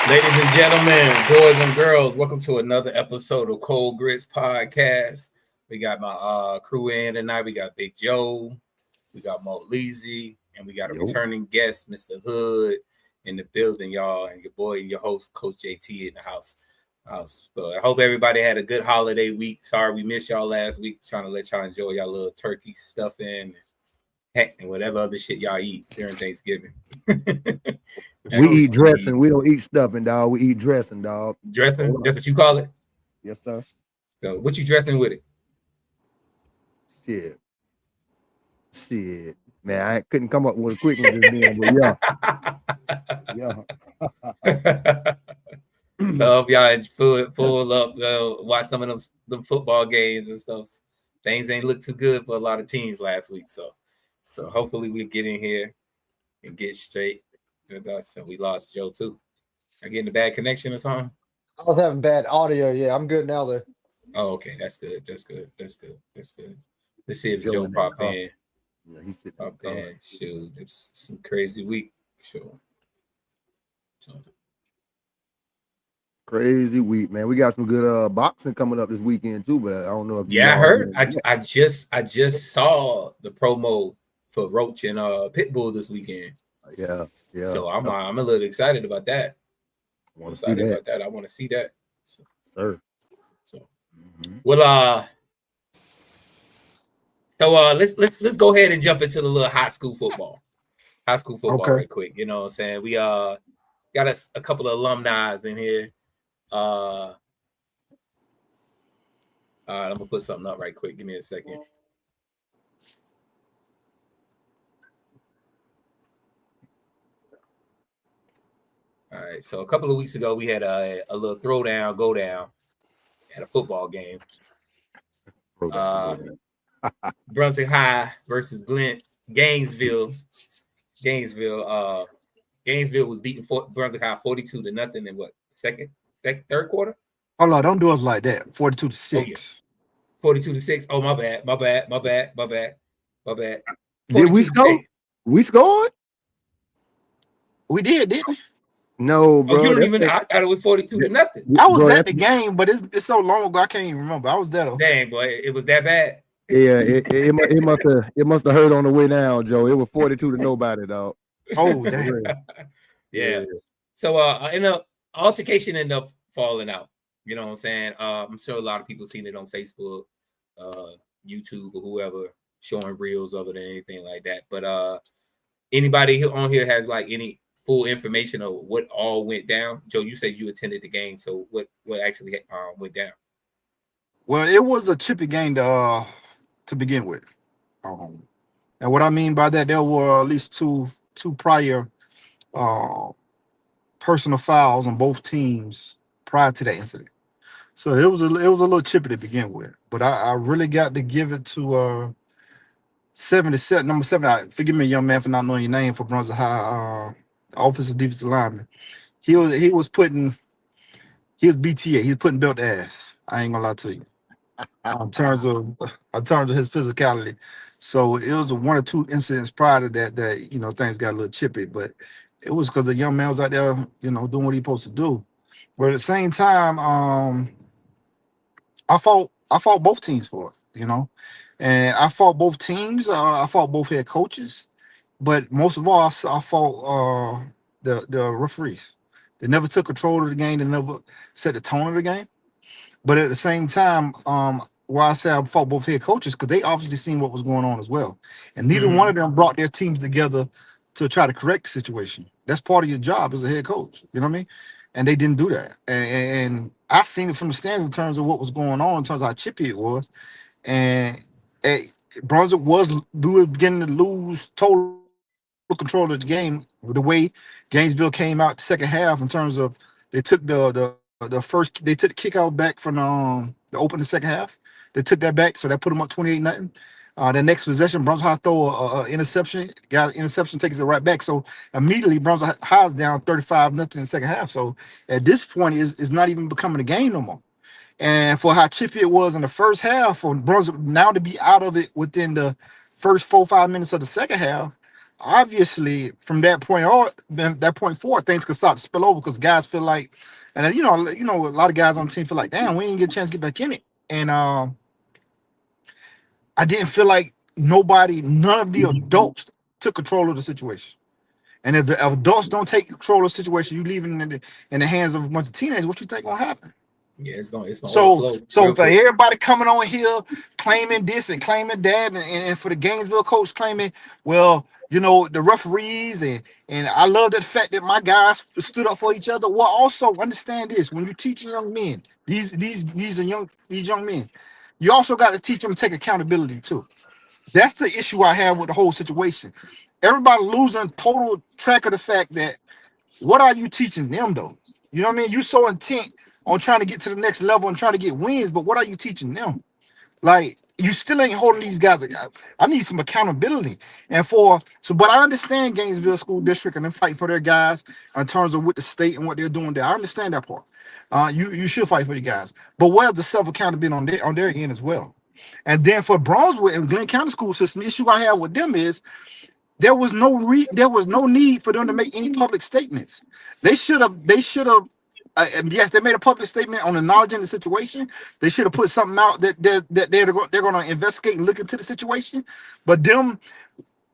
Ladies and gentlemen, boys and girls, welcome to another episode of Cold Grits Podcast. We got my crew in tonight. We got Big Joe, we got Mo Leezy, and we got a Yo. returning guest, Mr. Hood, in the building, y'all, and your boy and your host, Coach JT, in the house. So I hope everybody had a good holiday week. Sorry we missed y'all last week. Trying to let y'all enjoy y'all little turkey stuffing and whatever other shit y'all eat during Thanksgiving. We And eat dressing. We don't eat stuffing, dog. We eat dressing, dog. dressing, that's what you call it. Yes, sir. So what you dressing with it? Shit. Man, I couldn't come up with a quick one just then, but yeah. Stuff y'all full up, watch some of them football games and stuff. Things ain't look too good for a lot of teams last week, so hopefully we get in here and get straight. So we lost Joe too. I getting a bad connection or something? I was having bad audio. Yeah, I'm good now though. Oh, okay, that's good. That's good. Let's see if Joe Joe in pop that car. in. Yeah, he's sitting Pop in the car. in. Shoot, it's some crazy week. Sure. So, Crazy week, man. We got some good boxing coming up this weekend too, but I don't know if you yeah, I all heard. know that. I just saw the promo for Roach and Pitbull this weekend. Yeah. So I'm a little excited about that. I want to see that, I want to see that. sir. So Mhm. well, let's go ahead and jump into the little high school football. Okay. Right quick. You know what I'm saying? We got a couple of alumni in here. All right, I'm gonna put something up right quick. Give me a second. All right, so a couple of weeks ago we had a little go down at a football game. Brunswick High versus Gainesville. Gainesville was beating Brunswick High 42-0 in what third quarter? Hold on, don't do us like that. 42-6. Oh yeah, 42-6. Oh my bad. Did we score? We scored? We did, didn't we? No, Oh, bro. you don't even. I thought it was 42-0. I was Bro, at the game, but it's so long ago I can't even remember. I was there though. Dang, boy, it was that bad. Yeah, it must have hurt on the way down, Joe. It was 42 to nobody, dog. Oh, damn. Yeah. So in a altercation ended up falling out. You know what I'm saying? I'm sure a lot of people seen it on Facebook, YouTube, or whoever showing reels of it or anything like that. But anybody on here has like any full information of what all went down? Joe, you said you attended the game, so what actually went down? Well, it was a chippy game to begin with. And what I mean by that, there were at least two prior uh personal fouls on both teams prior to that incident. So it was a little chippy to begin with. But I really got to give it to 77, number 7. Forgive me, young man, for not knowing your name for Brunswick High, offensive defensive lineman. He was BTA. He was putting belt ass. I ain't gonna lie to you. In terms of his physicality. So it was one or two incidents prior to that things got a little chippy, but it was because the young man was out there, doing what he supposed to do. But at the same time, I fought both teams for it, and I fought both teams. I fought both head coaches, but most of all, I fought the referees. They never took control of the game. They never set the tone of the game. But at the same time, why I say I fought both head coaches, because they obviously seen what was going on as well, and neither one of them brought their teams together to try to correct the situation. That's part of your job as a head coach. You know what I mean? And they didn't do that. And I seen it from the stands in terms of what was going on, in terms of how chippy it was. And Brunswick we were beginning to lose total control of the game. The way Gainesville came out the second half, in terms of they took they took the kick out back from the open the second half. They took that back, so that put them up 28-0. The next possession, Brunswick High throw a interception, got an interception, takes it right back. So immediately Brunswick High is down 35-0 in the second half. So at this point, it's not even becoming a game no more. And for how chippy it was in the first half, for Brunswick now to be out of it within the first 4 or 5 minutes of the second half, obviously from that point on, then that point forward, things could start to spill over because guys feel like, and then, a lot of guys on the team feel like, damn, we didn't get a chance to get back in it. And I didn't feel like none of the adults took control of the situation. And if the adults don't take control of the situation, you leave it in the hands of a bunch of teenagers, what you think gonna happen? Yeah, it's gonna So overflow. for everybody coming on here claiming this and claiming that, and for the Gainesville coach claiming, well, the referees and I love the fact that my guys stood up for each other. Well, also understand this: when you're teaching young men, these young men, you also got to teach them to take accountability too. That's the issue I have with the whole situation. Everybody losing total track of the fact that what are you teaching them though? You know what I mean? You're so intent on trying to get to the next level and trying to get wins, but what are you teaching them? Like, you still ain't holding these guys. I need some accountability. But I understand Gainesville School District and them fighting for their guys in terms of with the state and what they're doing there. I understand that part. You should fight for your guys. But where's the self-accountability on their end as well? And then for Bronzeville and Glenn County school system, the issue I have with them is there was no need for them to make any public statements. They should have. Yes, they made a public statement on acknowledging the situation. They should have put something out that they're going to investigate and look into the situation. But them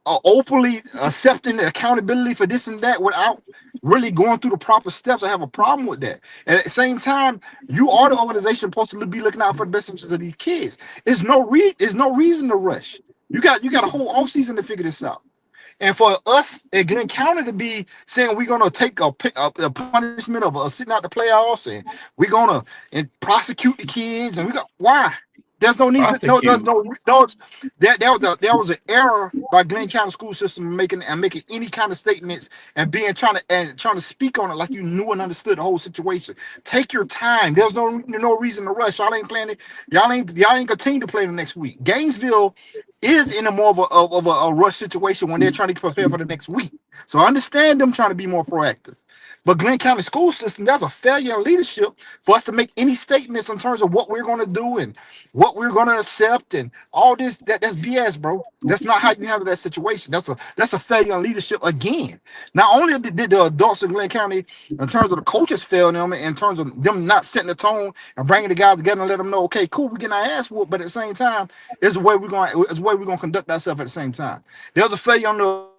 openly accepting the accountability for this and that without really going through the proper steps, I have a problem with that. And at the same time, you are the organization supposed to be looking out for the best interests of these kids. There's no reason to rush. You got a whole off season to figure this out. And for us at Glenn County to be saying we're going to take a punishment of sitting out the playoffs and we're going to prosecute the kids and why? There's no need. There was an error by Glenn County school system making any kind of statements and trying to speak on it like you knew and understood the whole situation. Take your time. There's no reason to rush. Y'all ain't playing it. Y'all ain't continue to play the next week. Gainesville is in a more of a rush situation when they're trying to prepare for the next week. So I understand them trying to be more proactive. But Glenn County school system, that's a failure in leadership for us to make any statements in terms of what we're going to do and what we're going to accept and all this. That's BS, bro. That's not how you handle that situation. That's a failure in leadership again. Not only did the adults in Glenn County, in terms of the coaches, fail them in terms of them not setting the tone and bringing the guys together and let them know, okay, cool, we're getting our ass whooped, but at the same time, it's the way we're going to conduct ourselves at the same time. There's a failure on the.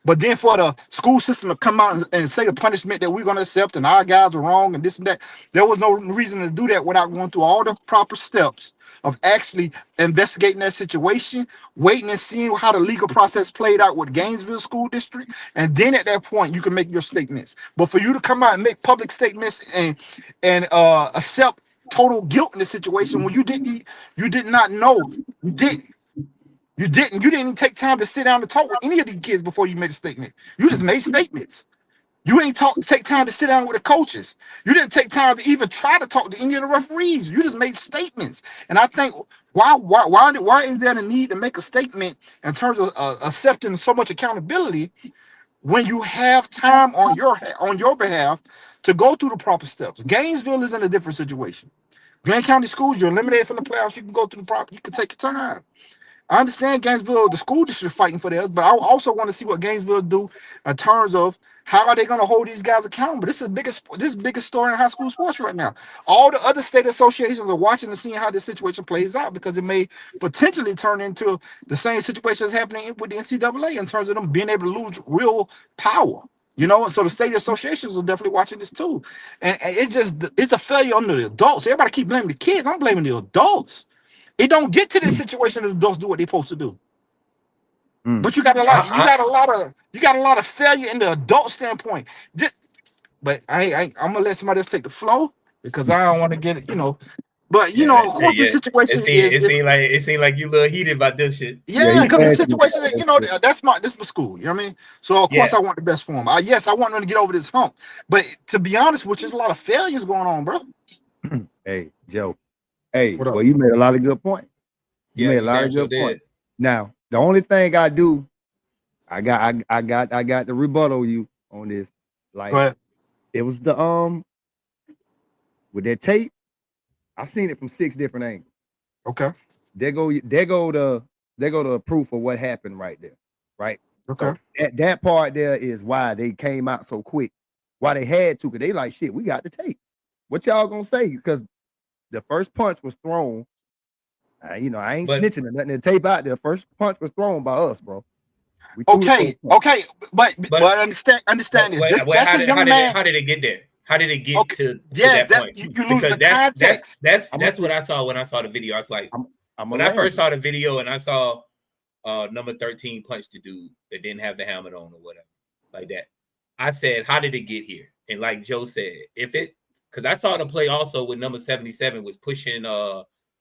But then for the school system to come out and say the punishment that we're going to accept and our guys are wrong and this and that, there was no reason to do that without going through all the proper steps of actually investigating that situation, waiting and seeing how the legal process played out with Gainesville School District. And then at that point, you can make your statements. But for you to come out and make public statements and accept total guilt in the situation when you did not know, you didn't even take time to sit down and talk with any of these kids before you made a statement. You just made statements. You ain't take time to sit down with the coaches. You didn't take time to even try to talk to any of the referees. You just made statements. And I think why is there a need to make a statement in terms of accepting so much accountability when you have time on your behalf to go through the proper steps? Gainesville is in a different situation. Glenn County schools, you're eliminated from the playoffs. You can go through the proper. You can take your time. I understand Gainesville, the school district fighting for theirs, but I also want to see what Gainesville do in terms of how are they going to hold these guys accountable. This is the biggest story in high school sports right now. All the other state associations are watching and seeing how this situation plays out because it may potentially turn into the same situation that's happening with the NCAA in terms of them being able to lose real power. And so the state associations are definitely watching this too. And it's a failure under the adults. Everybody keep blaming the kids. I'm blaming the adults. It don't get to this situation that adults do what they're supposed to do. But you got a lot of failure in the adult standpoint. But I'm gonna let somebody else take the flow because I don't want to get it, But of course, the situation it seemed like you a little heated about this shit. Yeah, because the situation that this my school. You know what I mean? So of course I want the best for them. I want them to get over this hump. But to be honest, there's a lot of failures going on, bro. Hey, Joe. Hey, well, you made a lot of good points. You made a lot of good points. Now, the only thing I do, I got the rebuttal you on this. Like it was the with that tape, I seen it from 6 different angles. Okay. There go the They go to a proof of what happened right there, right? Okay. So that part there is why they came out so quick. Why they had to, because they like, shit, we got the tape. What y'all gonna say? Because the first punch was thrown. I ain't snitching or nothing. The tape out there. First punch was thrown by us, bro. Okay, but understand this. That's a young man. How did it get there? How did it get to yes, that point? You lose the context. That's what I saw when I saw the video. I was like, when I first saw the video and I saw number 13 punch the dude that didn't have the helmet on or whatever, like that. I said, how did it get here? And like Joe said, because I saw the play also when number 77 was pushing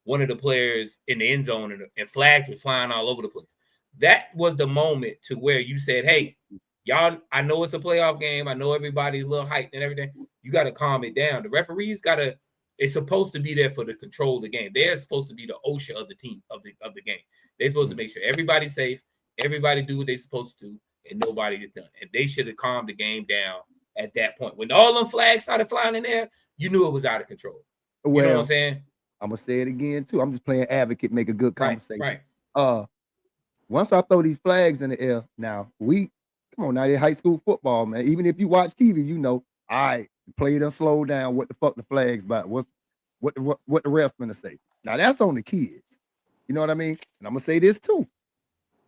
one of the players in the end zone and flags were flying all over the place. That was the moment to where you said, hey, y'all, I know it's a playoff game. I know everybody's a little hyped and everything. You got to calm it down. The referees it's supposed to be there for the control of the game. They're supposed to be the OSHA of the team, of the game. They're supposed to make sure everybody's safe, everybody do what they're supposed to do, and nobody is done. And they should have calmed the game down at that point. When all them flags started flying in there, you knew it was out of control. You know what I'm saying? I'm gonna say it again too. I'm just playing advocate, make a good conversation. Right. Once I throw these flags in the air, now come on now, they're high school football, man. Even if you watch TV, you know, I play it and slow down. What the fuck the flags about? What the ref's gonna say? Now that's on the kids. You know what I mean? And I'm gonna say this too.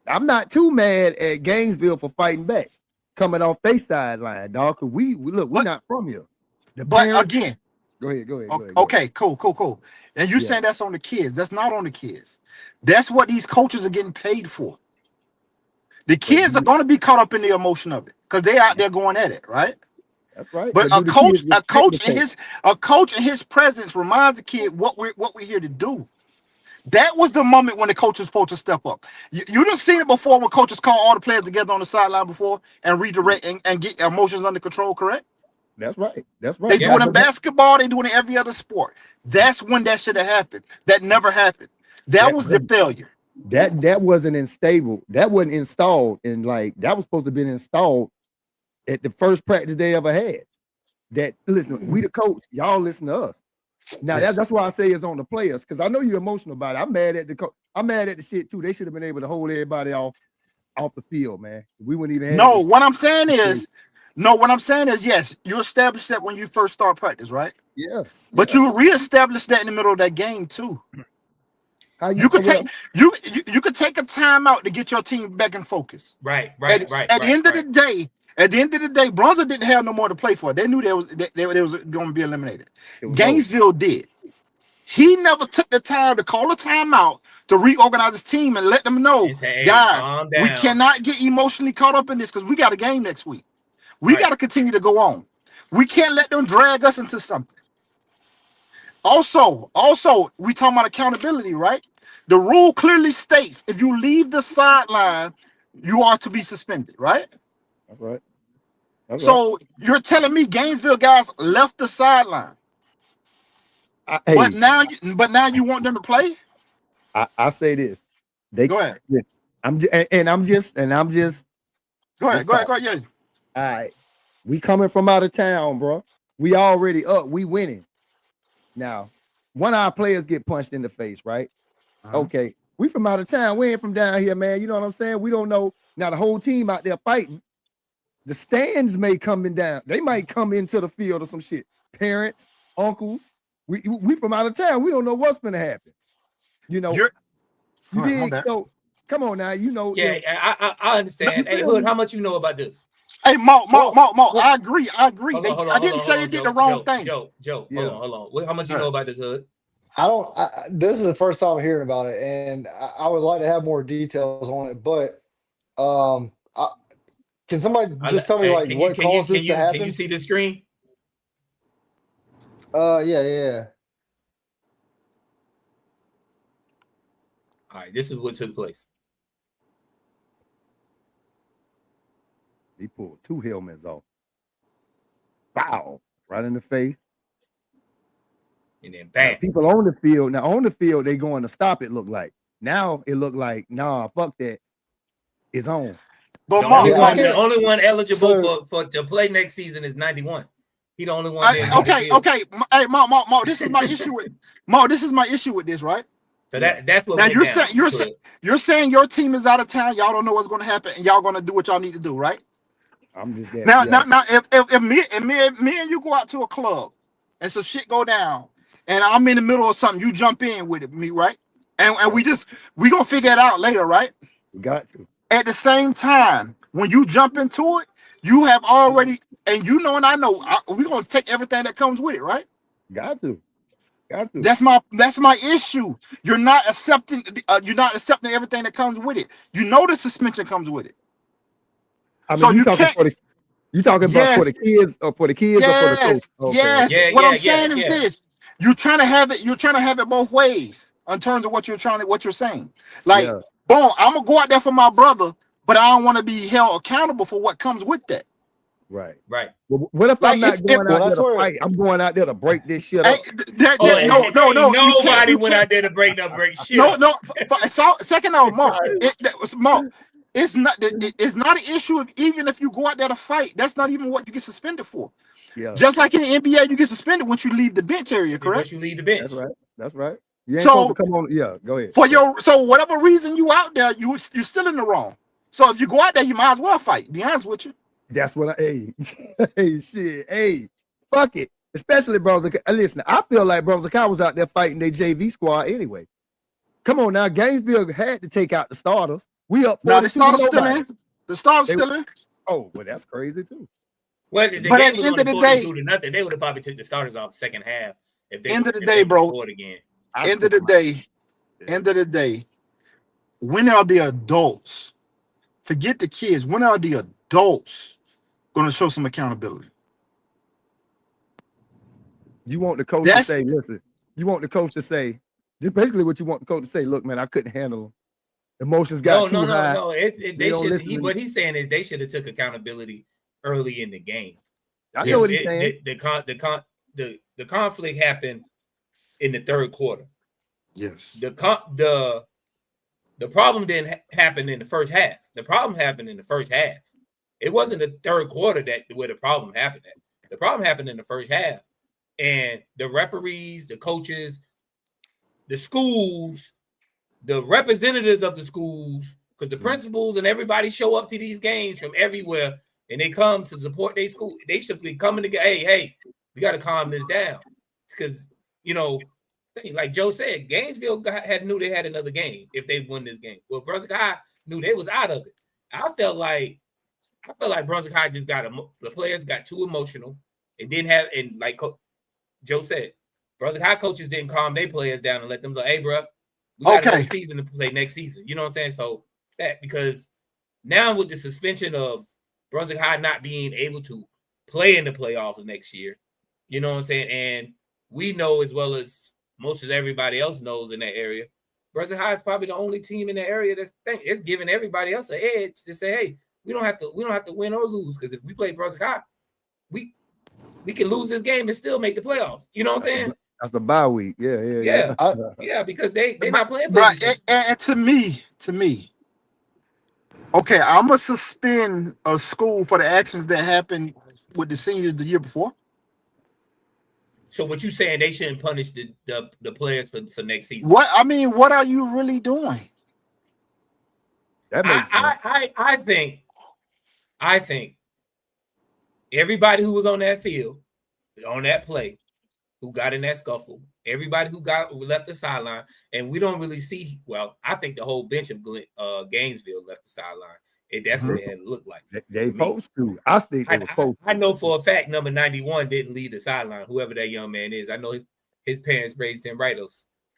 I'm not too mad at Gainesville for fighting back, coming off their sideline, dog. Cause we're not from here. Again, go ahead. Okay, cool. And you saying that's on the kids? That's not on the kids. That's what these coaches are getting paid for. The kids are going to be caught up in the emotion of it because they out there going at it, right? That's right. But a coach in his presence reminds the kid what we're here to do. That was the moment when the coach was supposed to step up. You done seen it before when coaches call all the players together on the sideline before and redirect and get emotions under control, correct? That's right. They do it in basketball. They do it in every other sport. That's when that should have happened. That never happened. That was the failure. That wasn't installed. That wasn't installed, and that was supposed to have been installed at the first practice they ever had. That listen, we the coach, y'all listen to us. Now that's why I say it's on the players, because I know you're emotional about it. I'm mad at the coach. I'm mad at the shit too. They should have been able to hold everybody off the field, man. We wouldn't even have what I'm saying is, yes, you established that when you first start practice, right? Yeah. But you reestablished that in the middle of that game too. You could take a timeout to get your team back in focus. Right. At the end of the day, Bronzer didn't have no more to play for. They knew they was going to be eliminated. Gainesville did. He never took the time to call a timeout to reorganize his team and let them know, guys, we cannot get emotionally caught up in this because we got a game next week. We got to continue to go on. We can't let them drag us into something. Also, we talking about accountability, right? The rule clearly states if you leave the sideline, you are to be suspended, right? That's right. So you're telling me Gainesville guys left the sideline, but now you want them to play? I say this. Go ahead. I'm just. Go ahead. Yeah. All right. We coming from out of town, bro. We already up. We winning. Now, one of our players get punched in the face, right? Okay. We from out of town. We ain't from down here, man. You know what I'm saying? We don't know. Now, the whole team out there fighting. The stands may coming down. They might come into the field or some shit. Parents, uncles. We from out of town. We don't know what's gonna happen. You know. You dig? So come on now. You know. Yeah, I understand. Hey, Hood, how much you know about this? Hey, Mo, I agree. I didn't say they did the wrong thing. Joe, hold on. How much you know about this, Hood? This is the first time I'm hearing about it, and I would like to have more details on it. But can somebody just tell me what caused this to happen? Can you see the screen? Yeah. All right, this is what took place. He pulled two helmets off. Wow. Right in the face. And then bam. Now, people on the field. Now, on the field, they going to stop it, look like. Now, it look like, nah, fuck that. It's on. But the only one eligible for to play next season is 91. He the only one. Okay. Hey, Mo, this is my issue with this, right? So that's what now went down. You're saying your team is out of town. Y'all don't know what's going to happen, and y'all going to do what y'all need to do, right? I'm just getting, now, if me and you go out to a club and some shit go down, and I'm in the middle of something, you jump in with me, right? And we gonna figure it out later, right? We got to. At the same time, when you jump into it, you have already, and you know, and I know, we're gonna take everything that comes with it, right? Got to. That's my issue. You're not accepting everything that comes with it. You know the suspension comes with it. I mean, so you talking can't. You talking about for the kids or for the kids or for the coach? Okay. Yes. Yeah, what I'm saying is this: you're trying to have it. You're trying to have it both ways in terms of what you're saying. Like, boom, I'm gonna go out there for my brother, but I don't want to be held accountable for what comes with that. Right. Well, what if I'm not going out there to fight? I'm going out there to break this shit up. No. Nobody went out there to break shit up. No. Second of all, Mark, it's not an issue even if you go out there to fight. That's not even what you get suspended for. Yeah. Just like in the NBA, you get suspended once you leave the bench area, correct? Once you leave the bench. That's right. You ain't supposed to come on. Yeah, go ahead. So whatever reason you out there, you're still in the wrong. So if you go out there, you might as well fight. Be honest with you. That's what hey, fuck it. Especially Bronze. Listen, I feel like Bronze Kai was out there fighting their JV squad anyway. Come on now, Gainesville had to take out the starters. We up. Now the starters still in. The starters still in. Oh, well, that's crazy too. Well, but at the end of the day, they would have probably took the starters off the second half if they. End of the day, bro. Again. End of the day. When are the adults? Forget the kids. When are the adults going to show some accountability? You want the coach to say, listen, you want the coach to say, this basically what you want the coach to say, look, man, I couldn't handle them. Emotions got too high. No. They should. What he's saying is they should have took accountability early in the game. I know what he's saying. The conflict happened in the third quarter. Yes. The problem didn't happen in the first half. The problem happened in the first half. It wasn't the third quarter where the problem happened at. The problem happened in the first half. And the referees, the coaches, the schools, the representatives of the schools, because the principals and everybody show up to these games from everywhere, and they come to support their school. They should be coming together. Hey, we got to calm this down. Because, like Joe said, Gainesville knew they had another game if they won this game. Well, Brunswick High knew they was out of it. I felt like Brunswick High just the players got too emotional. It didn't have, and like Joe said, Brunswick High coaches didn't calm their players down and let them say, hey, bro, we got another season to play next season. You know what I'm saying? So because now with the suspension of Brunswick High not being able to play in the playoffs next year, you know what I'm saying? And we know as well as most of everybody else knows in that area, Brunswick High is probably the only team in the area that's giving everybody else an edge to say, hey, we don't have to win or lose, because if we play Brunswick High, we can lose this game and still make the playoffs. You know what I'm saying? That's the bye week. Yeah. Because they're not playing. Right. And to me, okay, I'm gonna suspend a school for the actions that happened with the seniors the year before. So what you saying? They shouldn't punish the players for next season? What are you really doing? That makes sense. I think everybody who was on that field, on that play, who got in that scuffle, everybody who left the sideline, and we don't really see. Well, I think the whole bench of Gainesville left the sideline. That's what it had looked like. They supposed to. I think they were supposed to. I know for a fact number 91 didn't leave the sideline. Whoever that young man is, I know his parents raised him right,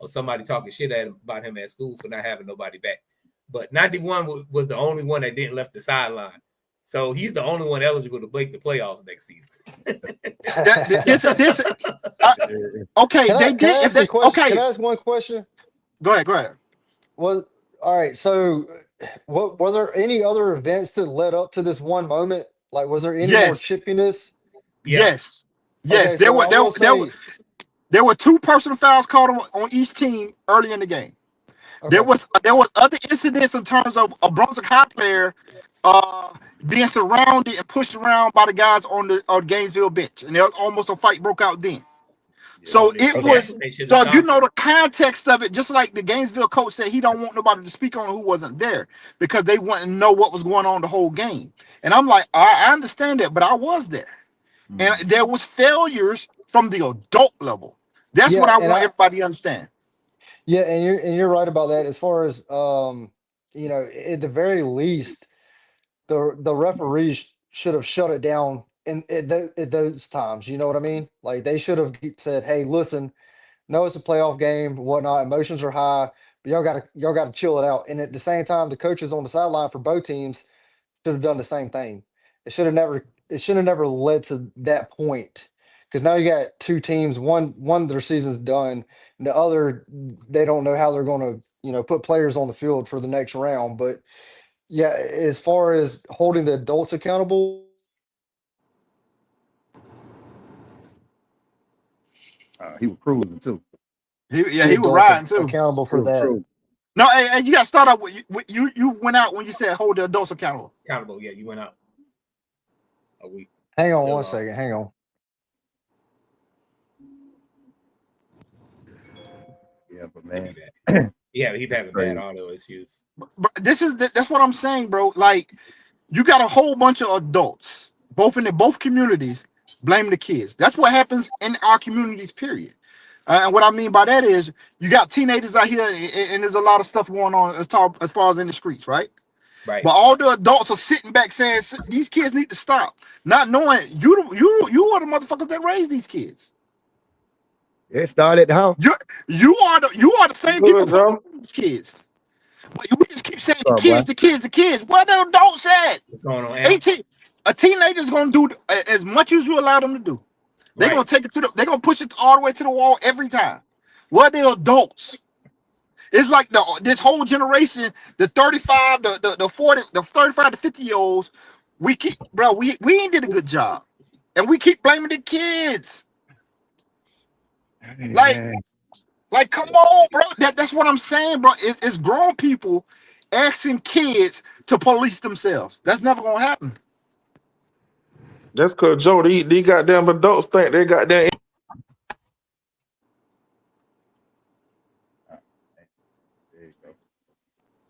or somebody talking shit about him at school for not having nobody back. But 91 was the only one that didn't left the sideline. So he's the only one eligible to break the playoffs next season. Okay, Can I ask one question? Go ahead. Well, all right. So, were there any other events that led up to this one moment? Like, was there any more chippiness? Yes. Okay, there were 2 personal fouls called on each team early in the game. Okay. There was other incidents in terms of a Brunswick High player being surrounded and pushed around by the guys on the Gainesville bench, and there was almost a fight broke out then. So it was. So if you know it. the context of it, just like the Gainesville coach said, he don't want nobody to speak on who wasn't there because they want to know what was going on the whole game. And I'm like, I understand that, but I was there, and there was failures from the adult level. That's what I want everybody to understand. Yeah, and you're right about that. As far as you know, at the very least, the referees should have shut it down at those times. You know what I mean? Like they should have said, "Hey, listen, no, it's a playoff game, whatnot. Emotions are high, but y'all got to chill it out." And at the same time, the coaches on the sideline for both teams should have done the same thing. It should have never led to that point. Because now you got two teams, one their season's done, and the other they don't know how they're gonna, put players on the field for the next round. But yeah, as far as holding the adults accountable, He was cruising too. He was riding too. Accountable for that. Cruising. No, hey, you got to start off with you went out when you said hold the adults accountable. Accountable, yeah, you went out a week. Hang on one second. Hang on. Yeah, but man, yeah, he's having bad auto issues. But that's what I'm saying, bro. Like, you got a whole bunch of adults, both in both communities, blame the kids. That's what happens in our communities, period. And what I mean by that is you got teenagers out here, and there's a lot of stuff going on as far as in the streets, right? Right. But all the adults are sitting back saying these kids need to stop, not knowing you are the motherfuckers that raised these kids. It started at the house. You are the same people who these kids. But we just keep saying the kids. What the adults said? What's going on? 18. A teenager's gonna do as much as you allow them to do. They're gonna take it they're gonna push it all the way to the wall every time. What the adults? It's like this whole generation, the 35, the 40, the 35 to 50-year-olds, we ain't did a good job. And we keep blaming the kids. Like, come on, bro. That's what I'm saying, bro. It's grown people asking kids to police themselves. That's never gonna happen. That's because Joe, these goddamn adults think they got that.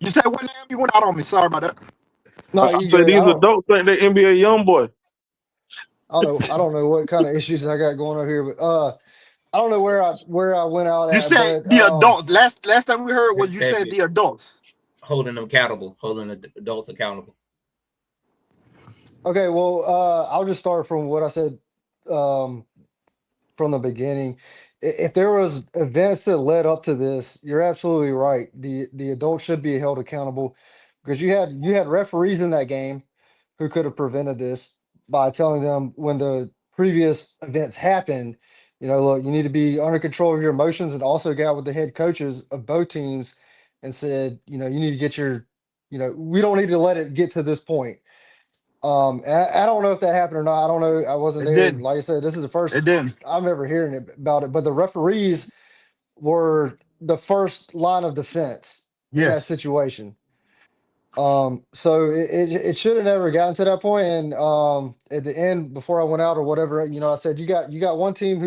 You said what name? You went out on me. Sorry about that. No, I say these adults think they NBA young boy. I don't know what kind of issues I got going on here, but I don't know where I went out. You said the adults. Last time we heard was you said the adults. Holding them accountable, holding the adults accountable. Okay, well, I'll just start from what I said from the beginning. If there was events that led up to this, you're absolutely right. The adults should be held accountable because you had referees in that game who could have prevented this by telling them when the previous events happened, look, you need to be under control of your emotions, and also got with the head coaches of both teams and said, you need to get your, we don't need to let it get to this point. And I don't know if that happened or not. I don't know. I wasn't there. Like I said, this is the first I'm ever hearing about it. But the referees were the first line of defense in that situation. So it should have never gotten to that point. And at the end, before I went out or whatever, I said you got one team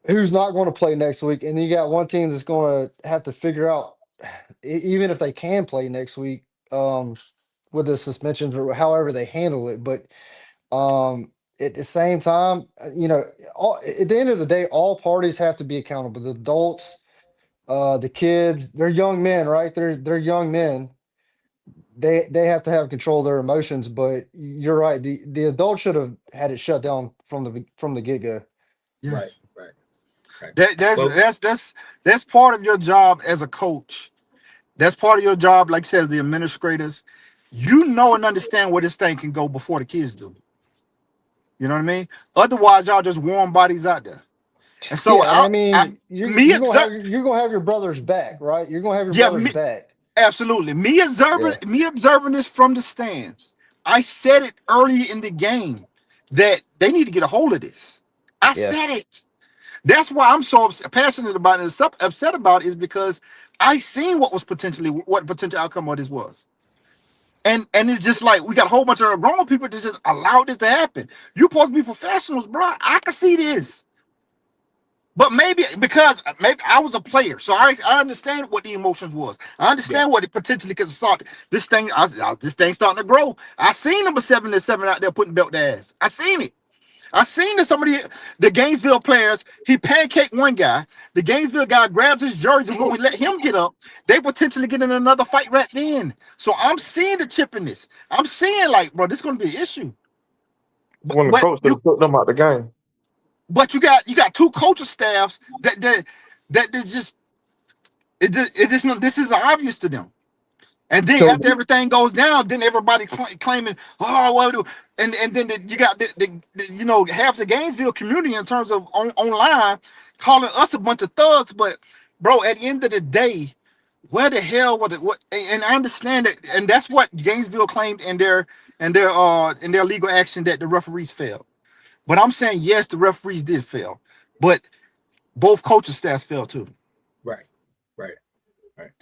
who's not going to play next week, and then you got one team that's going to have to figure out, even if they can play next week, with the suspensions or however they handle it. But at the same time, at the end of the day, all parties have to be accountable. The adults, the kids, they're young men, right? They're young men. They have to have control of their emotions. But you're right. The adults should have had it shut down from the get-go. Yes. Right. That's part of your job as a coach. That's part of your job, like says the administrators. You know and understand where this thing can go before the kids do. You know what I mean? Otherwise, y'all just warm bodies out there. And so you're gonna have your brother's back, right? You're gonna have your brother's back. Absolutely. Me observing this from the stands. I said it early in the game that they need to get a hold of this. I said it. That's why I'm so passionate about it and upset about it, is because I seen what potential outcome of this was. And it's just like we got a whole bunch of grown people that just allow this to happen. You're supposed to be professionals, bro. I can see this. But maybe because maybe I was a player, so I understand what the emotions was. I understand what it potentially could start. This thing, this thing starting to grow. I seen number 77 out there putting belt their ass. I seen it. I seen that some of the Gainesville players, he pancaked one guy. The Gainesville guy grabs his jersey when we let him get up. They potentially get in another fight right then. So I'm seeing the chip in this. I'm seeing like, bro, this is going to be an issue. When the coach should have took them out the game. But you got two coaching staffs that just this is obvious to them. And then after everything goes down, then everybody claiming, oh, well, and then you got the half the Gainesville community in terms of online calling us a bunch of thugs. But bro, at the end of the day, where the hell what? And I understand that, and that's what Gainesville claimed in their legal action, that the referees failed. But I'm saying, yes, the referees did fail, but both coaching staffs failed too. Right.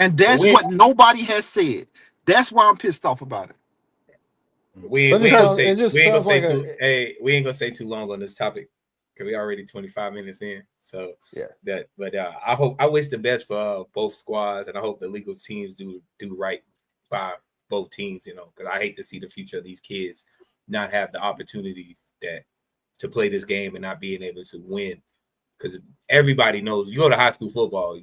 And that's what nobody has said. That's why I'm pissed off about it. We ain't gonna say too long on this topic because we already 25 minutes in. So I wish the best for both squads, and I hope the legal teams do right by both teams. Because I hate to see the future of these kids not have the opportunities to play this game and not being able to win. Because everybody knows, you go to high school football,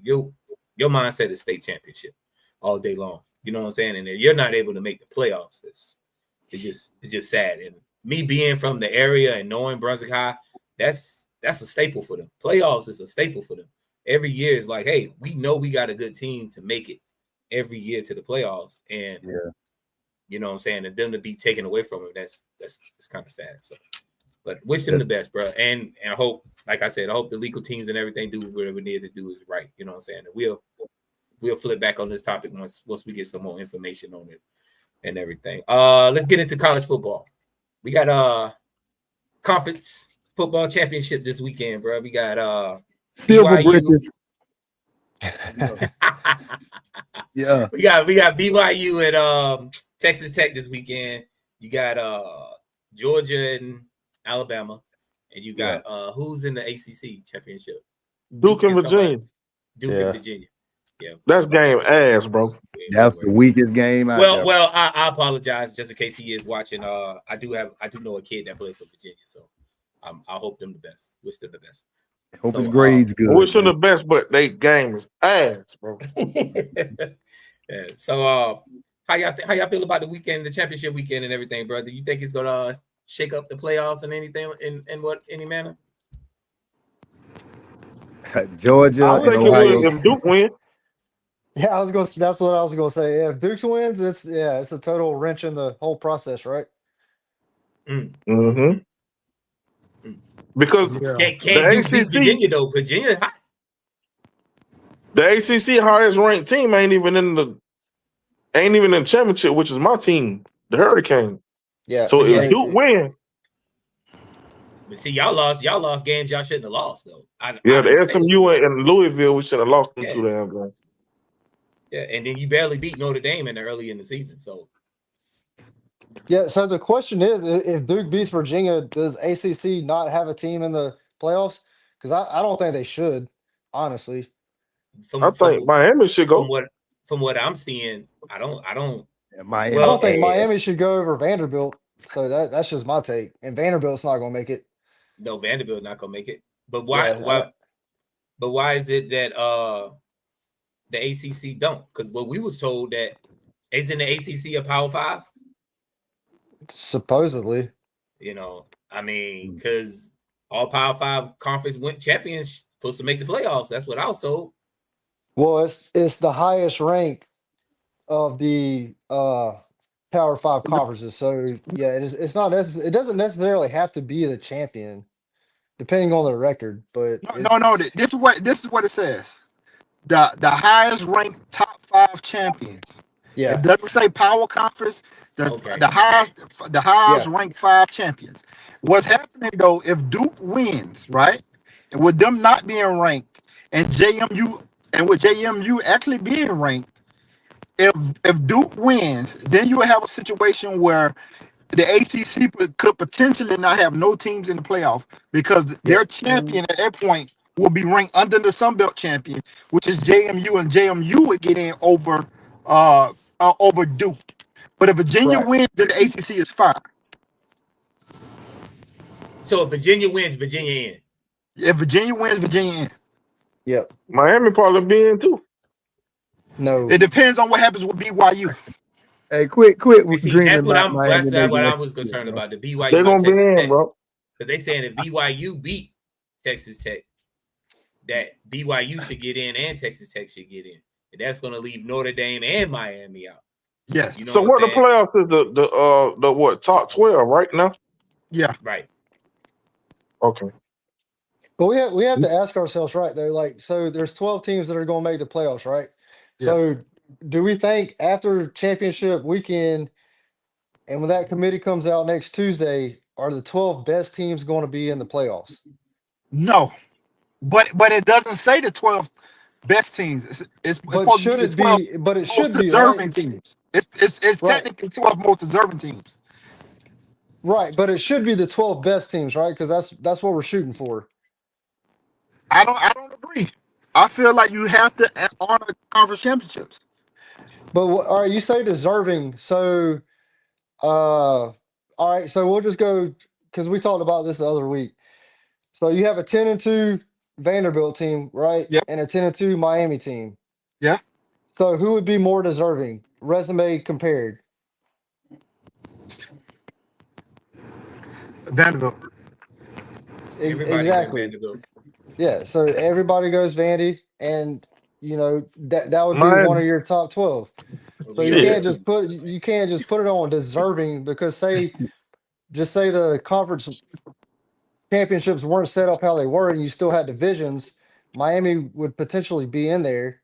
your mindset is state championship all day long. You know what I'm saying? And if you're not able to make the playoffs, it's just sad. And me being from the area and knowing Brunswick High, that's a staple for them. Playoffs is a staple for them. Every year is like, hey, we know we got a good team to make it every year to the playoffs. And you know what I'm saying? And them to be taken away from them, that's kind of sad. So, but wish them the best, bro. And I hope, like I said, I hope the legal teams and everything do whatever we need to do is right. You know what I'm saying? And we'll flip back on this topic once we get some more information on it and everything. Let's get into college football. We got conference football championship this weekend, bro. We got Silver Bridges. Yeah. We got BYU and Texas Tech this weekend. You got Georgia and Alabama, and you got who's in the ACC championship? Duke and Virginia. And Virginia. Yeah, that's game ass, bro. That's the weakest game. Well, I apologize just in case he is watching. I do know a kid that plays for Virginia, so I hope them the best. Wish them the best. Hope his grades good. Wish them the best, but they game is ass, bro. Yeah. So how y'all feel about the weekend, the championship weekend, and everything, bro? Do you think it's gonna shake up the playoffs and anything in any manner? Georgia, I think it would if Duke win. Yeah, that's what I was gonna say. If Duke wins, it's a total wrench in the whole process, right? Mm-hmm. Because can't Duke beat Virginia though. Virginia high. The ACC highest ranked team ain't even in the championship, which is my team, the Hurricane. Yeah. So if Duke win, but see, y'all lost games y'all shouldn't have lost though. the SMU and Louisville, we should have lost them 2 damn games. Yeah, and then you barely beat Notre Dame early in the season. So yeah, so the question is, if Duke beats Virginia, does ACC not have a team in the playoffs? Because I don't think they should, honestly. I think Miami should go. From what I'm seeing, I don't. I don't think Miami should go over Vanderbilt. So that's just my take. And Vanderbilt's not going to make it. No, Vanderbilt's not going to make it. But why? But why is it that the ACC don't? Because what we was told that isn't the ACC a Power 5? Supposedly. I mean, because all Power 5 conference went champions supposed to make the playoffs. That's what I was told. Well, it's the highest rank of the Power 5 conferences. So yeah, it's not. It doesn't necessarily have to be the champion, depending on the record. But no. This is what it says. The highest ranked top 5 champions. Yeah. It doesn't say Power Conference. The highest ranked 5 champions. What's happening though, if Duke wins, right? And with them not being ranked, and with JMU actually being ranked, if Duke wins, then you will have a situation where the ACC could potentially not have no teams in the playoff because their champion at that point will be ranked under the Sun Belt champion, which is JMU, and JMU would get in over Duke. But if Virginia Right. wins, then the ACC is fine. So if Virginia wins, Virginia in. If Virginia wins, Virginia in. Yep. Miami probably be in too. No. It depends on what happens with BYU. Hey, quit See, dreaming that's what about Miami. that's what I making was that shit, concerned bro. about. The BYU They're gonna be Texas in, Tech. bro. Because they saying if BYU beat Texas Tech, that BYU should get in and Texas Tech should get in. And that's gonna leave Notre Dame and Miami out. Yes. You know So what the saying? playoffs is the what top 12 right now? Yeah. Right. Okay. But we have to ask ourselves, right, though, like, so there's 12 teams that are going to make the playoffs, right? Yes. So do we think after championship weekend and when that committee comes out next Tuesday, are the 12 best teams going to be in the playoffs? No. But it doesn't say the 12 best teams. It's But supposed to should be the it 12 be? But it most should be, deserving right? teams. It's Right. technically 12 most deserving teams. Right. But it should be the 12 best teams, right? Because that's what we're shooting for. I don't agree. I feel like you have to honor conference championships. But all right, you say deserving. So, all right. So we'll just go because we talked about this the other week. So you have a 10-2 Vanderbilt team, right? Yep. And a 10-2 Miami team. Yeah. So who would be more deserving, resume compared? Vanderbilt. Everybody going Exactly. Vanderbilt. Yeah. So everybody goes Vandy, and that would be Miami. one of your top 12. So you Shit. can't just put it on deserving because say the conference championships weren't set up how they were, and you still had divisions. Miami would potentially be in there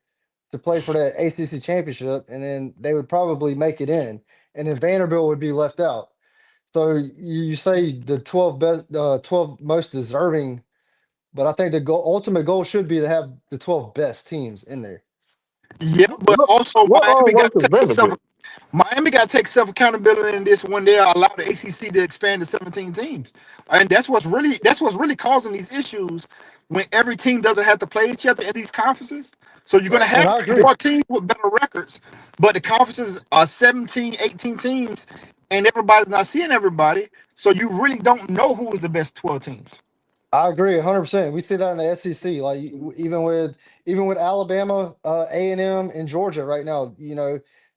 to play for that ACC championship, and then they would probably make it in, and then Vanderbilt would be left out. So you say the 12 best, 12 most deserving, but I think the ultimate goal should be to have the 12 best teams in there. Yeah, but also What Miami got versus to take Vanderbilt? Miami got to take self accountability in this when they allow the ACC to expand to 17 teams, and that's what's really causing these issues when every team doesn't have to play each other in these conferences. So you're going to And I have agree. more teams with better records, but the conferences are 17, 18 teams, and everybody's not seeing everybody. So you really don't know who is the best 12 teams. I agree 100%. We see that in the SEC, like even with Alabama, A&M, and Georgia right now.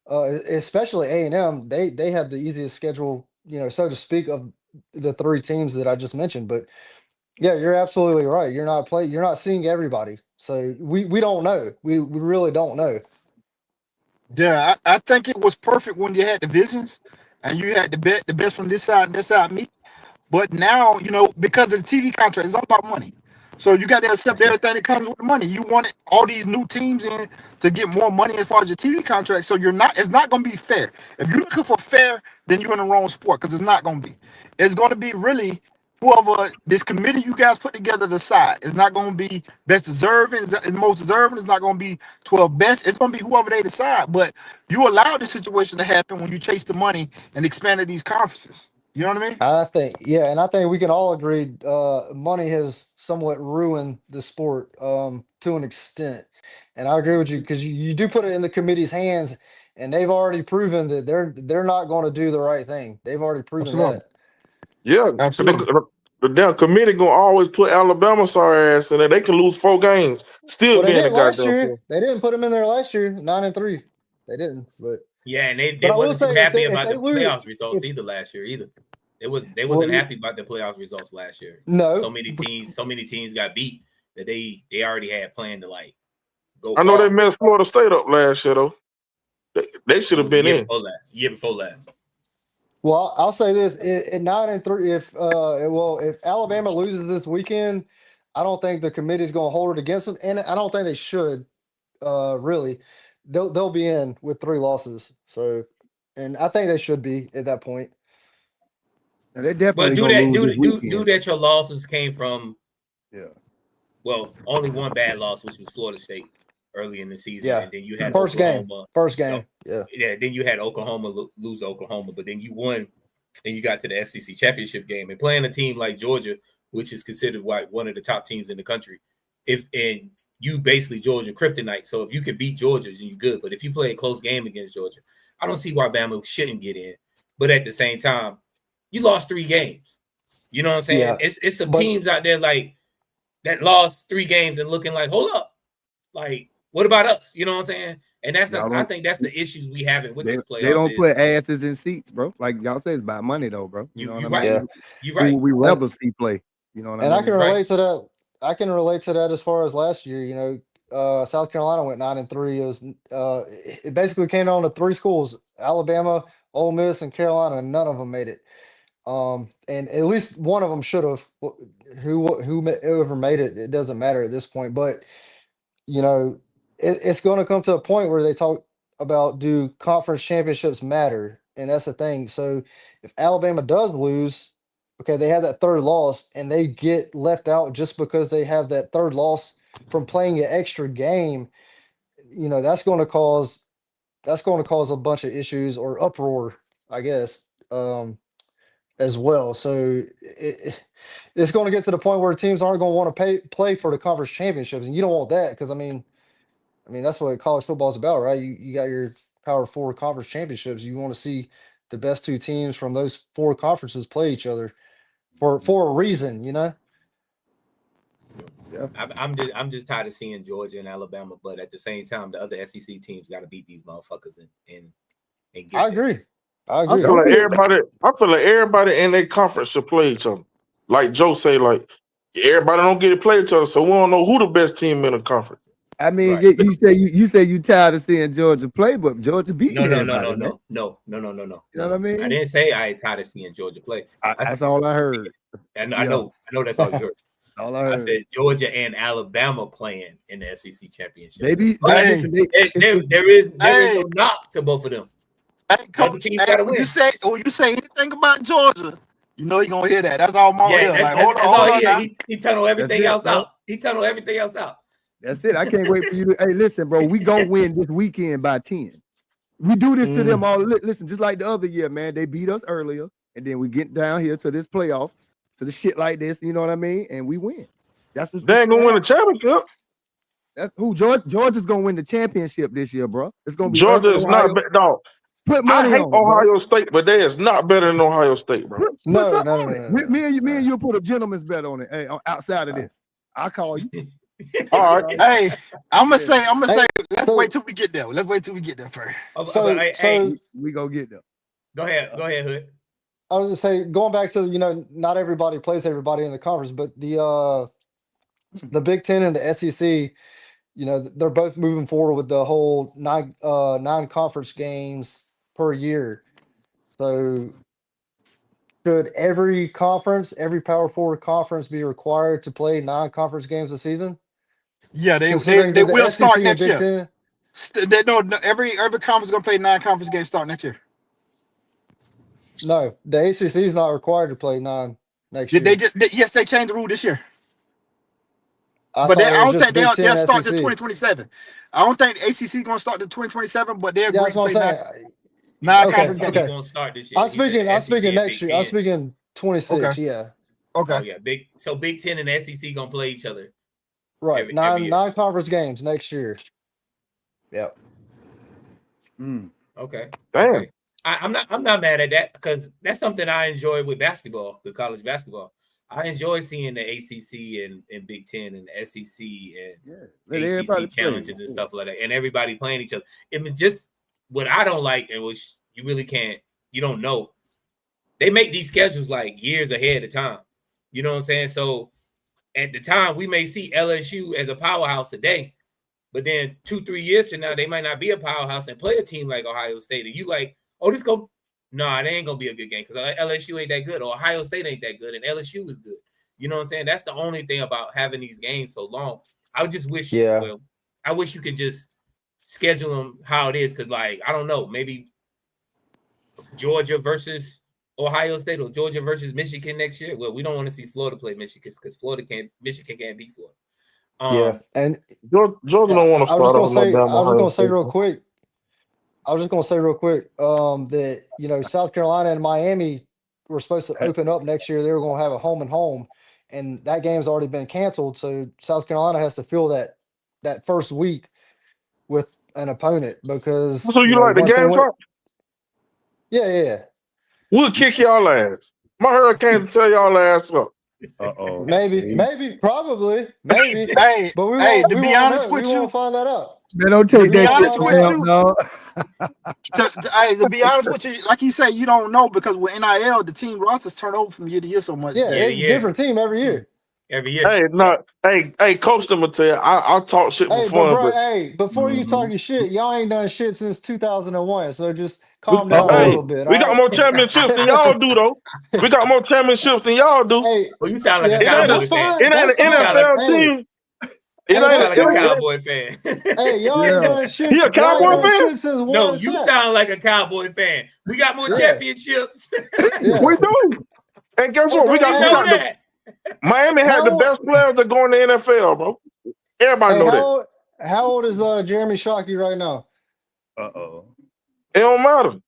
Especially A&M, they have the easiest schedule, so to speak, of the three teams that I just mentioned. But yeah, you're absolutely right. You're not seeing everybody, so we don't know. We really don't know. Yeah, I think it was perfect when you had divisions and you had the best from this side and this side meet. But now, because of the TV contract, it's all about money. So you got to accept everything that comes with the money. You want all these new teams in to get more money as far as your TV contract. So it's not going to be fair. If you're looking for fair, then you're in the wrong sport because it's not going to be. It's going to be really whoever this committee you guys put together decide. It's not going to be best deserving, it's most deserving. It's not going to be 12 best. It's going to be whoever they decide. But you allow this situation to happen when you chase the money and expanded these conferences. You know what I mean? And I think we can all agree, money has somewhat ruined the sport, to an extent. And I agree with you because you do put it in the committee's hands, and they've already proven that they're not going to do the right thing. They've already proven Absolutely. that. Yeah, Absolutely. the damn committee gonna always put Alabama sorry ass in there. They can lose 4 games, still Well, they be in the didn't last goddamn year. playoff. They didn't put them in there last year, 9-3. They didn't. But Yeah, and they I will wasn't too say happy if about they the lose, playoffs results either last year either. They wasn't Well, happy about the playoffs results last year. No. So many teams got beat that they already had planned to go. I know far. they messed Florida State up last year though. They should have been in. Year before last. Well, I'll say this: at 9-3, if Alabama loses this weekend, I don't think the committee's going to hold it against them, and I don't think they should. Really, they'll be in with 3 losses. So, and I think they should be at that point. Now, they definitely But do gonna that. lose this Do weekend. that. Your losses came from. Yeah. Well, only one bad loss, which was Florida State early in the season, Yeah. and then you had First Oklahoma. game. Yeah. Yeah. Then you had Oklahoma lose Oklahoma, but then you won, and you got to the SEC championship game and playing a team like Georgia, which is considered one of the top teams in the country. and you basically Georgia kryptonite. So if you can beat Georgia, then you're good. But if you play a close game against Georgia, I don't see why Bama shouldn't get in. But at the same time, you lost 3 games. You know what I'm saying? Yeah, it's some teams out there like that lost 3 games and looking like, hold up, like what about us? You know what I'm saying? And I think that's the issues we having with this playoffs. They don't put asses in seats, bro. Like y'all say, it's about money though, bro. You know what I mean? Yeah. You're right. Who we rather see play. You know what I mean? And I can relate to that. I can relate to that as far as last year. You know, South Carolina went 9-3. It was it basically came down to 3 schools: Alabama, Ole Miss, and Carolina, and none of them made it. And at least one of them should have. Whoever made it, it doesn't matter at this point. But you know, it's going to come to a point where they talk about, do conference championships matter? And that's the thing. So if Alabama does lose, okay, they have that 3rd loss and they get left out just because they have that 3rd loss from playing an extra game, you know, that's going to cause a bunch of issues or uproar, I guess, as well. So it's going to get to the point where teams aren't going to want to play for the conference championships, and you don't want that, because I mean that's what college football is about, right? You got your Power 4 conference championships. You want to see the best 2 teams from those 4 conferences play each other for a reason, you know. Yeah. I'm just tired of seeing Georgia and Alabama, but at the same time, the other SEC teams got to beat these motherfuckers and get. I agree. I feel like everybody in their conference should play each other. Like Joe say, like everybody don't get to play each other, so we don't know who the best team in the conference. I mean, you say you tired of seeing Georgia play, but Georgia beat everybody. No. You know what I mean? I didn't say I ain't tired of seeing Georgia play. That's all I heard. And I know that's all you heard. All I heard. I said Georgia and Alabama playing in the SEC championship. There is no knock to both of them. Hey, Coach, when you say anything about Georgia, you know you're gonna hear that. That's all I'm here. Like, hold on. He tunnel everything else out. He tunnel everything else out. That's it. I can't wait for you to. Hey, listen, bro. We gonna win this weekend by 10. We do this to them all. Listen, just like the other year, man. They beat us earlier, and then we get down here to this playoff, to the shit like this. You know what I mean? And we win. That's what they ain't gonna win the championship. That's who Georgia's gonna win the championship this year, bro. It's gonna be Georgia is not dog. Put money I hate on Ohio bro. State, but they is not better than Ohio State, bro. Put me and you put a gentleman's bet on it. Hey, outside of this, I'll call you. All right. Hey, I'm gonna say, let's wait till we get there. Let's wait till we get there first. So we gonna get there. Go ahead, Hood. I was gonna say, going back to, you know, not everybody plays everybody in the conference, but the Big Ten and the SEC, you know, they're both moving forward with the whole 9 conference games per year. So should every conference, every Power 4 conference, be required to play 9 conference games a season? Yeah, they will start next year. Every conference is gonna play 9 conference games starting next year. No, the ACC is not required to play 9 next year. Yes, they changed the rule this year. But I don't think they'll start to 2027. I don't think the ACC is going to start to 2027 but they're going to play 9 conference games. Going to start this year. I'm speaking next year. I'm speaking 26. Okay. Yeah. Okay. Oh, yeah. Big Ten and SEC going to play each other. Right. Nine conference games next year. Yep. Okay. Damn. Okay. I'm not mad at that, because that's something I enjoy with basketball, with college basketball. I enjoy seeing the ACC and Big Ten and the SEC and ACC challenges and stuff like that, and everybody playing each other. It just what I don't like, and which you really can't, you don't know. They make these schedules like years ahead of time. You know what I'm saying? So at the time, we may see LSU as a powerhouse today, but then 2-3 years from now, they might not be a powerhouse and play a team like Ohio State, and you like, oh, this go. Nah, they ain't gonna be a good game because LSU ain't that good, or Ohio State ain't that good, and LSU is good. You know what I'm saying? That's the only thing about having these games so long. I just wish, I wish you could just schedule them how it is, because, like, I don't know, maybe Georgia versus Ohio State or Georgia versus Michigan next year. Well, we don't want to see Florida play Michigan because Michigan can't beat Florida. And Georgia don't want to start. I was gonna say real quick. That, you know, South Carolina and Miami were supposed to open up next year. They were going to have a home and home, and that game's already been canceled. So South Carolina has to fill that first week with an opponent because So you like the once they went, Gamecock? yeah. We'll kick y'all ass. My Hurricanes will tell y'all ass up. Maybe, probably, maybe. Hey, But we hey, won't. to We be won't honest know. We with you, won't find that out. Man, don't to take be that shit honest with down, you, no. to be honest with you, like you say, you don't know because with NIL, the team rosters turn over from year to year so much. Yeah, that it's a different team every year. Every year. Hey, no, hey, coach them tell you, I'll talk shit for Hey, but fun, bro, but hey, before you talking shit, y'all ain't done shit since 2001. So just we, calm down a hey, little bit. we All got right. more championships than y'all do, though. We got more championships than y'all do. Hey, Well, you sound like a It ain't Cowboy that's fan. fine. it ain't That's an You sound fine. like NFL Hey, team. It you ain't. sound like a It ain't. Cowboy fan. hey, y'all ain't Yeah. done shit. He a Y'all ain't Cowboy done fan? shit since No, one you set. sound like a Cowboy fan. We got more Yeah. championships. Yeah. We do. And guess Hey, what? bro, We We got know the that. Miami had the best players that go in the NFL, bro. Everybody know that. How old is Jeremy Shockey right now? It don't matter.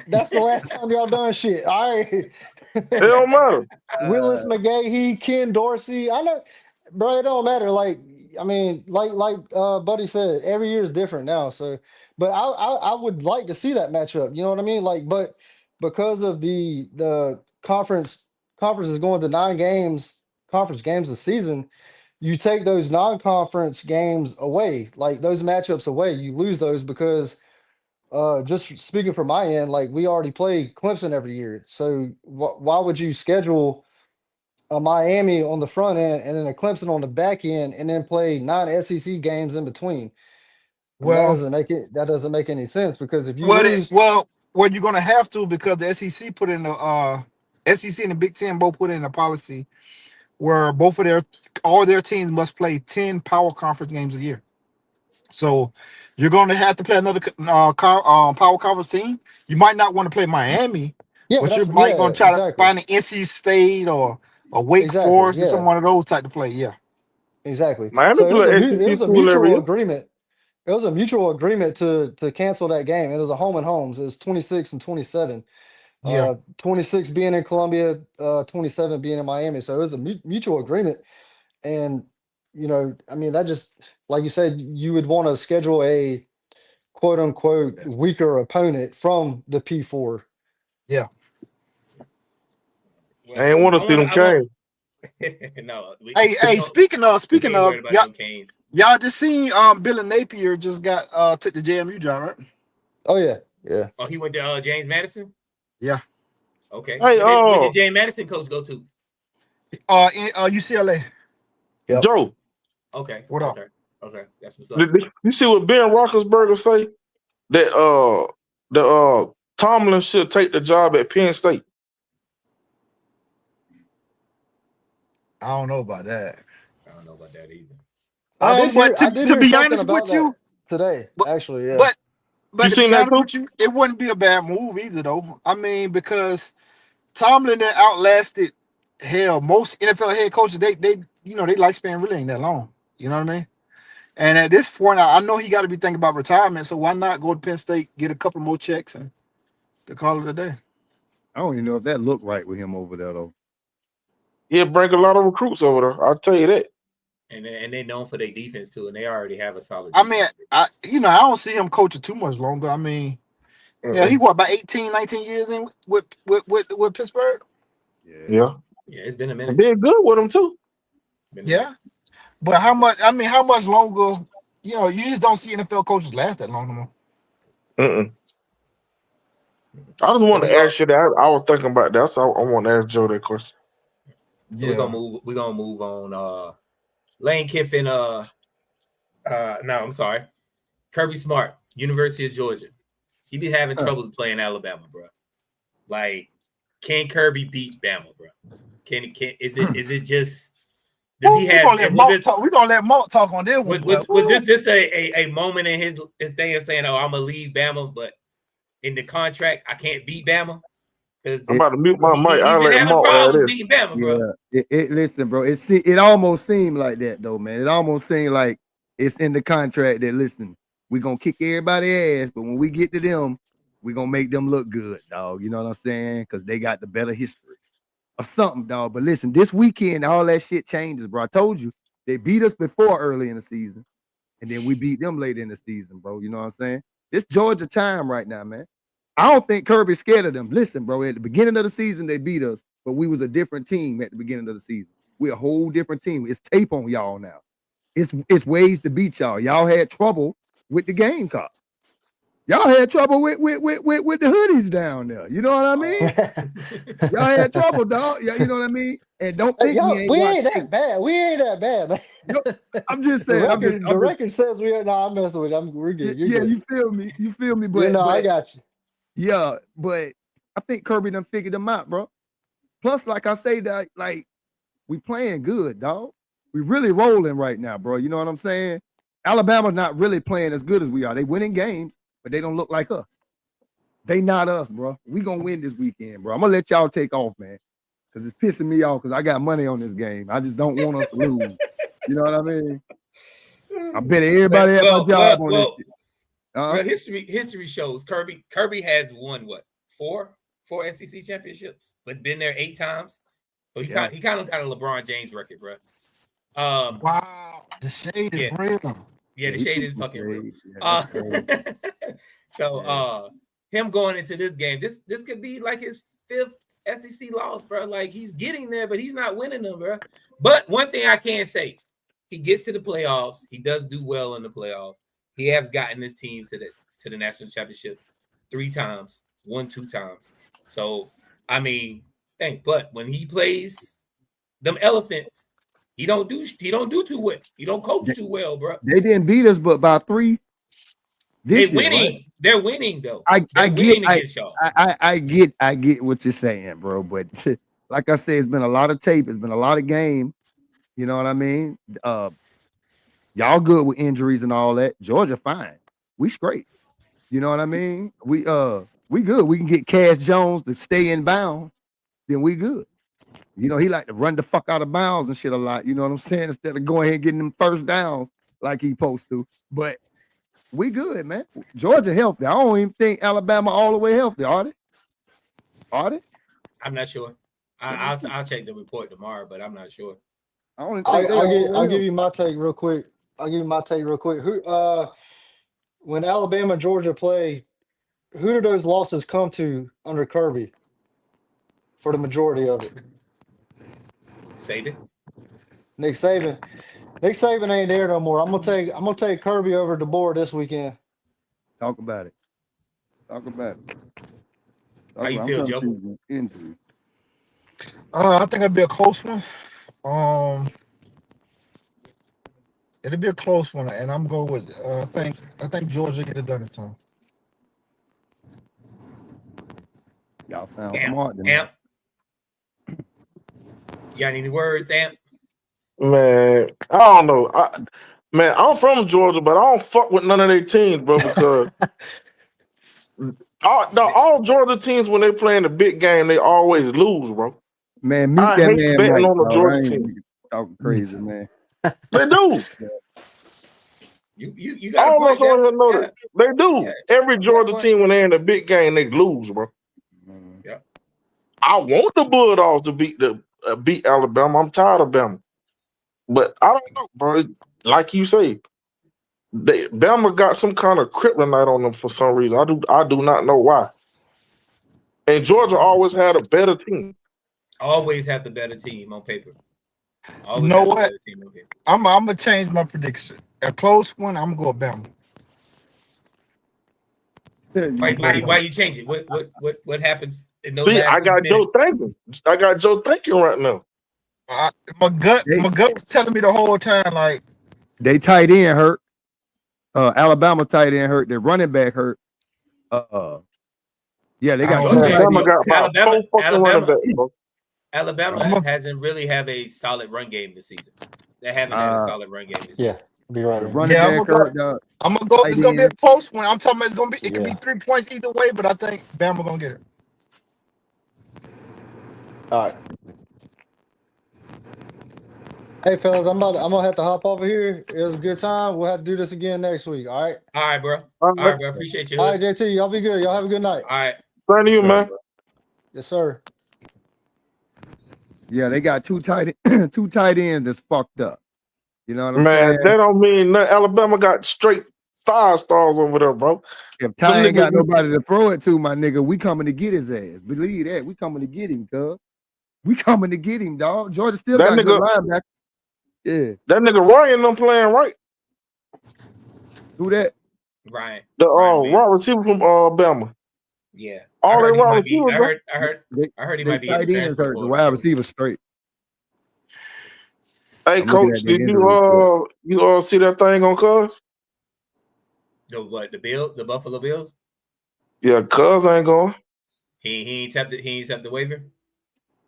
That's the last time y'all done shit. All right. It don't matter. Willis McGahee, Ken Dorsey. I know, bro, it don't matter. Like, I mean, like Buddy said, every year is different now. So, but I would like to see that matchup. You know what I mean? Like, but because of the conference is going to 9 conference games a season, you take those non-conference games away, like those matchups away, you lose those because just speaking from my end, like we already play Clemson every year. So why would you schedule a Miami on the front end and then a Clemson on the back end and then play 9 SEC games in between? And Well, that doesn't make any sense because if you what lose, you're gonna have to because the SEC put in the SEC and the Big Ten both put in a policy where all their teams must play 10 power conference games a year. So you're going to have to play another power conference team. You might not want to play Miami, yeah, but you that's might going to try to exactly, find an NC State or Wake exactly, Forest or some yeah, one of those type to play. Yeah. exactly. Miami So play it SEC was a school every mutual year. agreement. It was a mutual agreement to cancel that game. It was a home and homes. It was 26 and 27. Yeah. 26 being in Columbia, 27 being in Miami. So it was a mutual agreement. And, I mean, that just, like you said, you would want to schedule a quote unquote weaker opponent from the P4. Yeah. I ain't want to see them Canes. No. Hey, speaking of, we ain't worried about them Canes. y'all just seen Billy Napier just got took the JMU job, right? Oh yeah, yeah. Oh, he went to James Madison? Yeah. Okay. Hey, Where did James Madison coach go to? In UCLA. Yep. Joe. Okay. What up? Okay. That's what's up. You see what Ben Roethlisberger say? That Tomlin should take the job at Penn State. I don't know about that. I don't know about that either. But I did to hear be something honest about with you, that today, actually, yeah. But You to seen be that honest too? with you, it wouldn't be a bad move either, though. I mean, because Tomlin that outlasted most NFL head coaches. They lifespan really ain't that long. You know what I mean? And at this point, I know he got to be thinking about retirement. So why not go to Penn State, get a couple more checks, and to call it a day? I don't even know if that looked right with him over there though. He'll bring a lot of recruits over there. I'll tell you that. And they're known for their defense too, and they already have a solid I defense. mean, I don't see him coaching too much longer. I mean, yeah, he about 18, 19 years in with Pittsburgh. Yeah. Yeah, it's been a minute. Being good with him too. Yeah. But how much longer? You just don't see NFL coaches last that long anymore. I just want to ask you that. I was thinking about that. So I want to ask Joe that question. So we're gonna move on. Lane Kiffin, no, I'm sorry. Kirby Smart, University of Georgia. He be having trouble playing Alabama, bro. Like, can Kirby beat Bama, bro? Is it just does he have we're gonna let Malt talk on this one. Was this just a moment in his thing of saying, "Oh, I'm gonna leave Bama," but in the contract, I can't beat Bama? I'm about to mute my mic. He's been having problems beating Bama, bro. Listen, bro. It almost seemed like that though, man. It almost seemed like it's in the contract that listen, we're gonna kick everybody's ass, but when we get to them, we're gonna make them look good, dog. You know what I'm saying? Because they got the better history. or something, dog. But listen, this weekend, all that shit changes, bro. I told you they beat us before early in the season, and then we beat them late in the season, bro. You know what I'm saying? It's Georgia time right now, man. I don't think Kirby's scared of them. Listen, bro, at the beginning of the season, they beat us, but we was a different team at the beginning of the season. We're a whole different team. It's tape on y'all now. It's ways to beat y'all. Y'all had trouble with the Gamecocks. Y'all had trouble with the hoodies down there. You know what I mean? Y'all had trouble, dog. You know what I mean? And don't think we ain't that bad. We ain't that bad, man. I'm just saying. The record says we are. No, I'm messing with it. We're good. Yeah, good. you feel me? You feel me? But I got you. Yeah, but I think Kirby done figured them out, bro. Plus, like I say, that like we playing good, dog. We really rolling right now, bro. You know what I'm saying? Alabama's not really playing as good as we are. They winning games, but they don't look like us. They not us, bro. We gonna win this weekend, bro. I'm gonna let y'all take off, man, because it's pissing me off because I got money on this game. I just don't want us to lose. You know what I mean? I bet everybody at my job on this shit. Well, history shows Kirby has won what four SEC championships, but been there 8 times. So he kind of got a LeBron James record, bro. Wow, the shade is real. Yeah, the shade is fucking real. So him going into this game, this could be like his 5th SEC loss, bro. Like he's getting there, but he's not winning them, bro. But one thing I can say, he gets to the playoffs. He does do well in the playoffs. He has gotten this team to the national championship 3 times, won 2 times. So I mean, but when he plays them Elephants, he don't do too well. He don't coach too well, bro. They didn't beat us, but by 3. They're winning. Right? They're winning though. I get what you're saying, bro. But like I said, it's been a lot of tape. It's been a lot of games. You know what I mean? Y'all good with injuries and all that. Georgia fine. We straight. You know what I mean? We good. We can get Cash Jones to stay in bounds. Then we good. You know, he like to run the fuck out of bounds and shit a lot. You know what I'm saying? Instead of going ahead and getting them first downs like he supposed to. But we good, man. Georgia healthy. I don't even think Alabama all the way healthy. Are they? I'm not sure. I'll check the report tomorrow, but I'm not sure. I'll give you my take real quick. Who when Alabama and Georgia play, who do those losses come to under Kirby for the majority of it? Nick Saban. Nick Saban ain't there no more. I'm gonna take Kirby over DeBoer this weekend. Talk about it. How you feel, Joe? I think it'll be a close one. It'll be a close one, and I'm going with. I think Georgia get it done this time. Y'all sound smart. Amp. You got any words, Amp? Man, I don't know. I'm from Georgia, but I don't fuck with none of their teams, bro, because all Georgia teams, when they play in the big game, they always lose, bro. Man, I hate betting on the Georgia team. Talking crazy, man. They do. You got all of us on here know that. They do. Yeah. Every Georgia team, when they're in the big game, they lose, bro. Yeah. I want the Bulldogs to beat Alabama. I'm tired of Bama. But I don't know, bro. Like you say, Bama got some kind of kryptonite on them for some reason. I do not know why. And Georgia always had a better team. Always have the better team on paper. You know what? I'm gonna change my prediction. A close one. I'm gonna go Bama. Why you change it? What happens? I got Joe thinking. Right now. My gut was telling me the whole time, like they tight end hurt. Alabama tight end hurt. Their running back hurt. Yeah, they got Alabama hasn't really have a solid run game this season. They haven't had a solid run game this season. Be right. I'm gonna go. It's gonna be a close one. I'm talking about it's gonna be. It could be 3 points either way, but I think Bama gonna get it. All right. Hey fellas, I'm gonna have to hop over here. It was a good time. We'll have to do this again next week. All right. All right, bro. All right, bro. Appreciate you. All right, JT. Y'all be good. Y'all have a good night. All right. Thank you, man. Yes, sir. Yeah, they got two tight ends that's fucked up. You know what I'm Man, saying? that don't mean nothing. Alabama got straight 5 stars over there, bro. If Ty ain't got nobody to throw it to, my nigga, we coming to get his ass. Believe that. We coming to get him, cuz. We coming to get him, dog. Georgia still got good linebackers. Yeah. That nigga Ryan them playing right. Who that? Ryan. The wide receiver from Alabama. Yeah. All they wide receivers. I heard he might be tight ends hurt. The wide receiver straight. Hey, coach, did you see that thing on Cuz? The Buffalo Bills? Yeah, Cuz ain't going. He ain't tapped the waiver?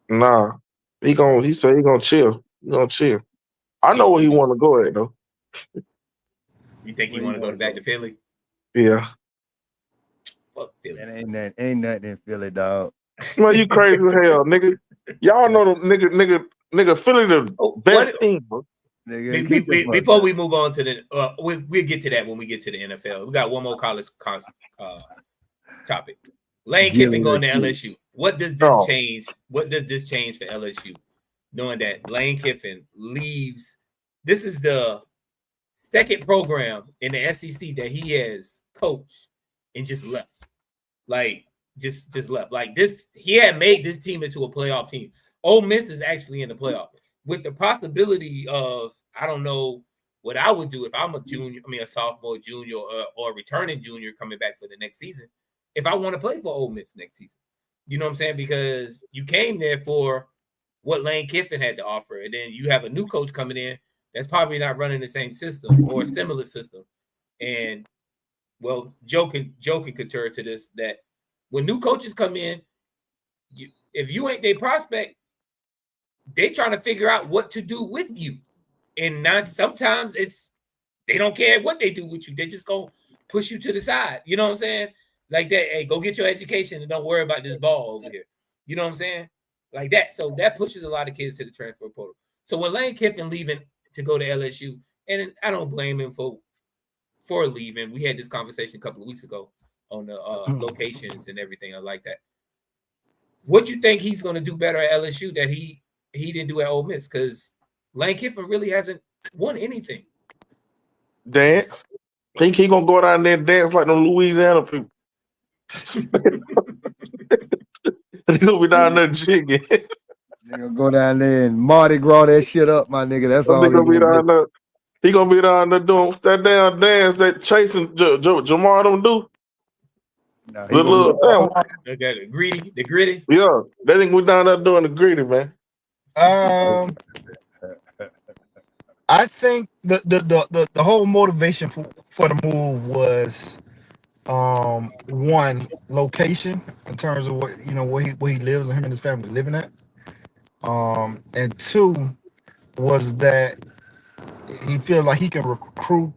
Nah. He said he gonna chill. He gonna chill. I know where he wanna go at though. You think he wanna go back to Philly? Yeah. Fuck Philly. That ain't nothing in Philly, dog. Man, you crazy as hell, nigga. Y'all know the nigga Philly the best team, bro. Before we move on to the we'll get to that when we get to the NFL. We got one more college topic. Lane Kiffin going to LSU. What does this change? What does this change for LSU? Knowing that Lane Kiffin leaves, this is the second program in the SEC that he has coached and just left. Like just left. Like this, he had made this team into a playoff team. Ole Miss is actually in the playoff with the possibility of, I don't know what I would do if I'm a sophomore, junior, or a returning junior coming back for the next season. If I want to play for Ole Miss next season, you know what I'm saying? Because you came there for what Lane Kiffin had to offer, and then you have a new coach coming in that's probably not running the same system or a similar system. And well, Joe can concur to this, that when new coaches come in, if you ain't their prospect, they trying to figure out what to do with you. And not sometimes they don't care what they do with you. They just gonna push you to the side. You know what I'm saying? Like that, hey, go get your education and don't worry about this ball over here. You know what I'm saying? Like that. So that pushes a lot of kids to the transfer portal. So when Lane Kiffin leaving to go to LSU, and I don't blame him for leaving. We had this conversation a couple of weeks ago on the locations and everything like that. What you think he's going to do better at LSU that he didn't do at Ole Miss? Because Lane Kiffin really hasn't won anything. Dance. Think he gonna go down there and dance like them Louisiana people. He gonna be down there jigging. They gonna go down there and Mardi Gras that shit up, my nigga. That's all. He gonna be down there. He gonna be down there doing that damn dance that chasing Jamar them do. No, the gritty. Yeah, they think we down there doing the gritty, man. I think the whole motivation for the move was one, location in terms of what where he lives and him and his family living at. And two was that he feels like he can recruit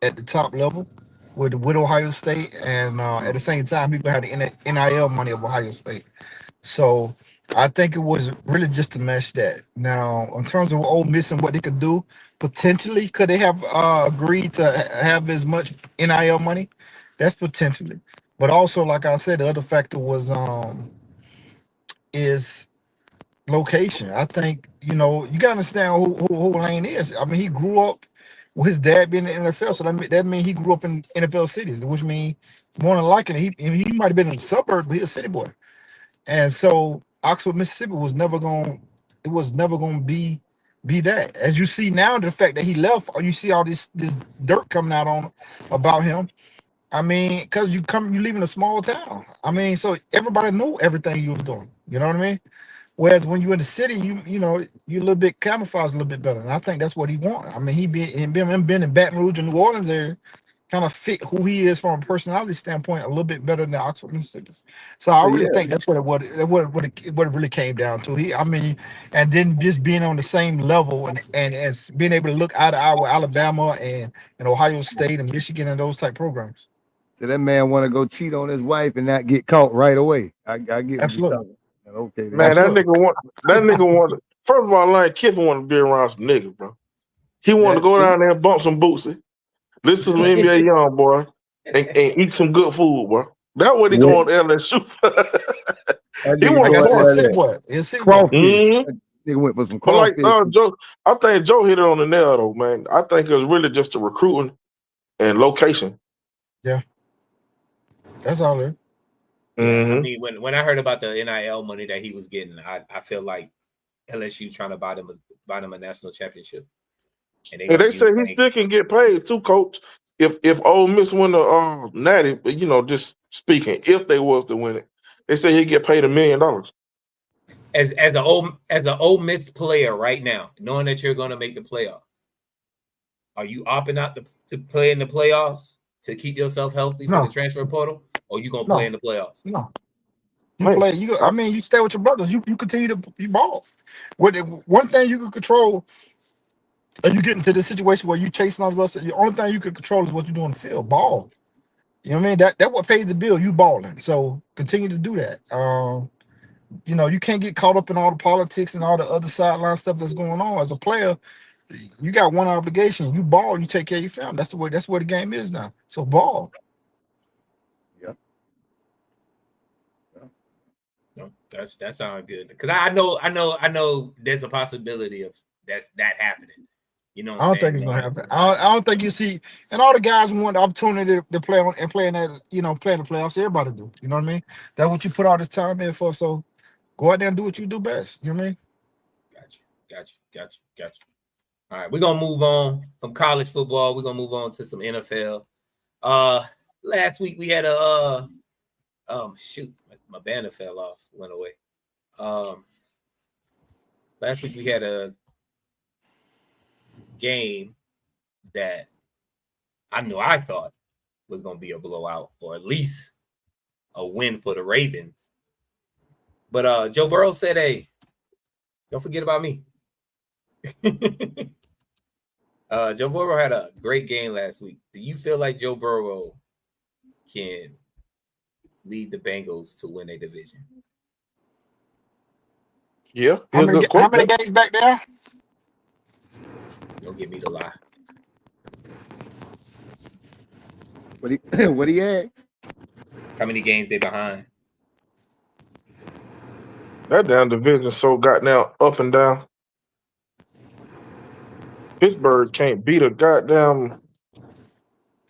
at the top level with Ohio State, and at the same time he gonna have the NIL money of Ohio State. So I think it was really just to mesh that. Now, in terms of Ole Miss and what they could do, potentially, could they have agreed to have as much NIL money? That's potentially. But also, like I said, the other factor was is location. I think, you gotta understand who Lane is. I mean, he grew up with his dad being in the NFL, so that means he grew up in NFL cities, which means more than likely he might have been in the suburbs, but he's a city boy. And so Oxford, Mississippi was never going to be that. As you see now, the fact that he left, or you see all this dirt coming out about him. I mean, because you live in a small town. I mean, so everybody knew everything you was doing. You know what I mean? Whereas when you're in the city, you're a little bit camouflaged a little bit better. And I think that's what he wants. I mean, he been in Baton Rouge and New Orleans area, kind of fit who he is from a personality standpoint a little bit better than Oxford, Mississippi. So I really think that's what it really came down to. And then just being on the same level and being able to look out of our Alabama and Ohio State and Michigan and those type programs. So that man want to go cheat on his wife and not get caught right away. I get absolutely. Okay, man, that nigga want. First of all, Lane Kiffin want to be around some niggas, bro. He want to go down there and bump some bootsy, listen to NBA Young boy, and eat some good food, bro. That's what he going to LSU. He want to city boy. Crawfish. Nigga went for some But like crawfish. Joe, I think Joe hit it on the nail though, man. I think it was really just the recruiting and location. Yeah, that's all it. Yeah, I mean, when I heard about the NIL money that he was getting, I feel like LSU trying to buy them a national championship. And they say he still can get paid too, Coach. If Ole Miss win the Natty, you know, just speaking, if they was to win it, they say he'd get paid $1 million. As an Ole Miss player right now, knowing that you're going to make the playoffs, are you opting out to play in the playoffs to keep yourself healthy for the transfer portal, or you gonna play in the playoffs? No, you play. I mean, you stay with your brothers. You continue to ball. One thing you can control, and you get into this situation where you chasing all this. The only thing you can control is what you do on the field. Ball. You know what I mean? That's what pays the bill. You balling. So continue to do that. You know, you can't get caught up in all the politics and all the other sideline stuff that's going on. As a player, you got one obligation. You ball, you take care of your family. That's where the game is now. So ball. Yep. No, that sounds good. Because I know there's a possibility of that happening. You know what I I'm don't think it's gonna happen. I don't think you see, and all the guys want the opportunity to play on and playing that, you know, playing the playoffs. Everybody do. You know what I mean? That's what you put all this time in for. So go out there and do what you do best. You know what I mean? Gotcha. All right, we're gonna move on from college football. We're gonna move on to some NFL. Last week we had a shoot, my banner fell off, went away. Last week we had a game that I thought was gonna be a blowout or at least a win for the Ravens. But Joe Burrow said, "Hey, don't forget about me." Joe Burrow had a great game last week. Do you feel like Joe Burrow can lead the Bengals to win a division? Yeah. How many games back there? Don't get me to lie. What he asked? How many games they behind? That damn division so goddamn up and down. Pittsburgh can't beat a goddamn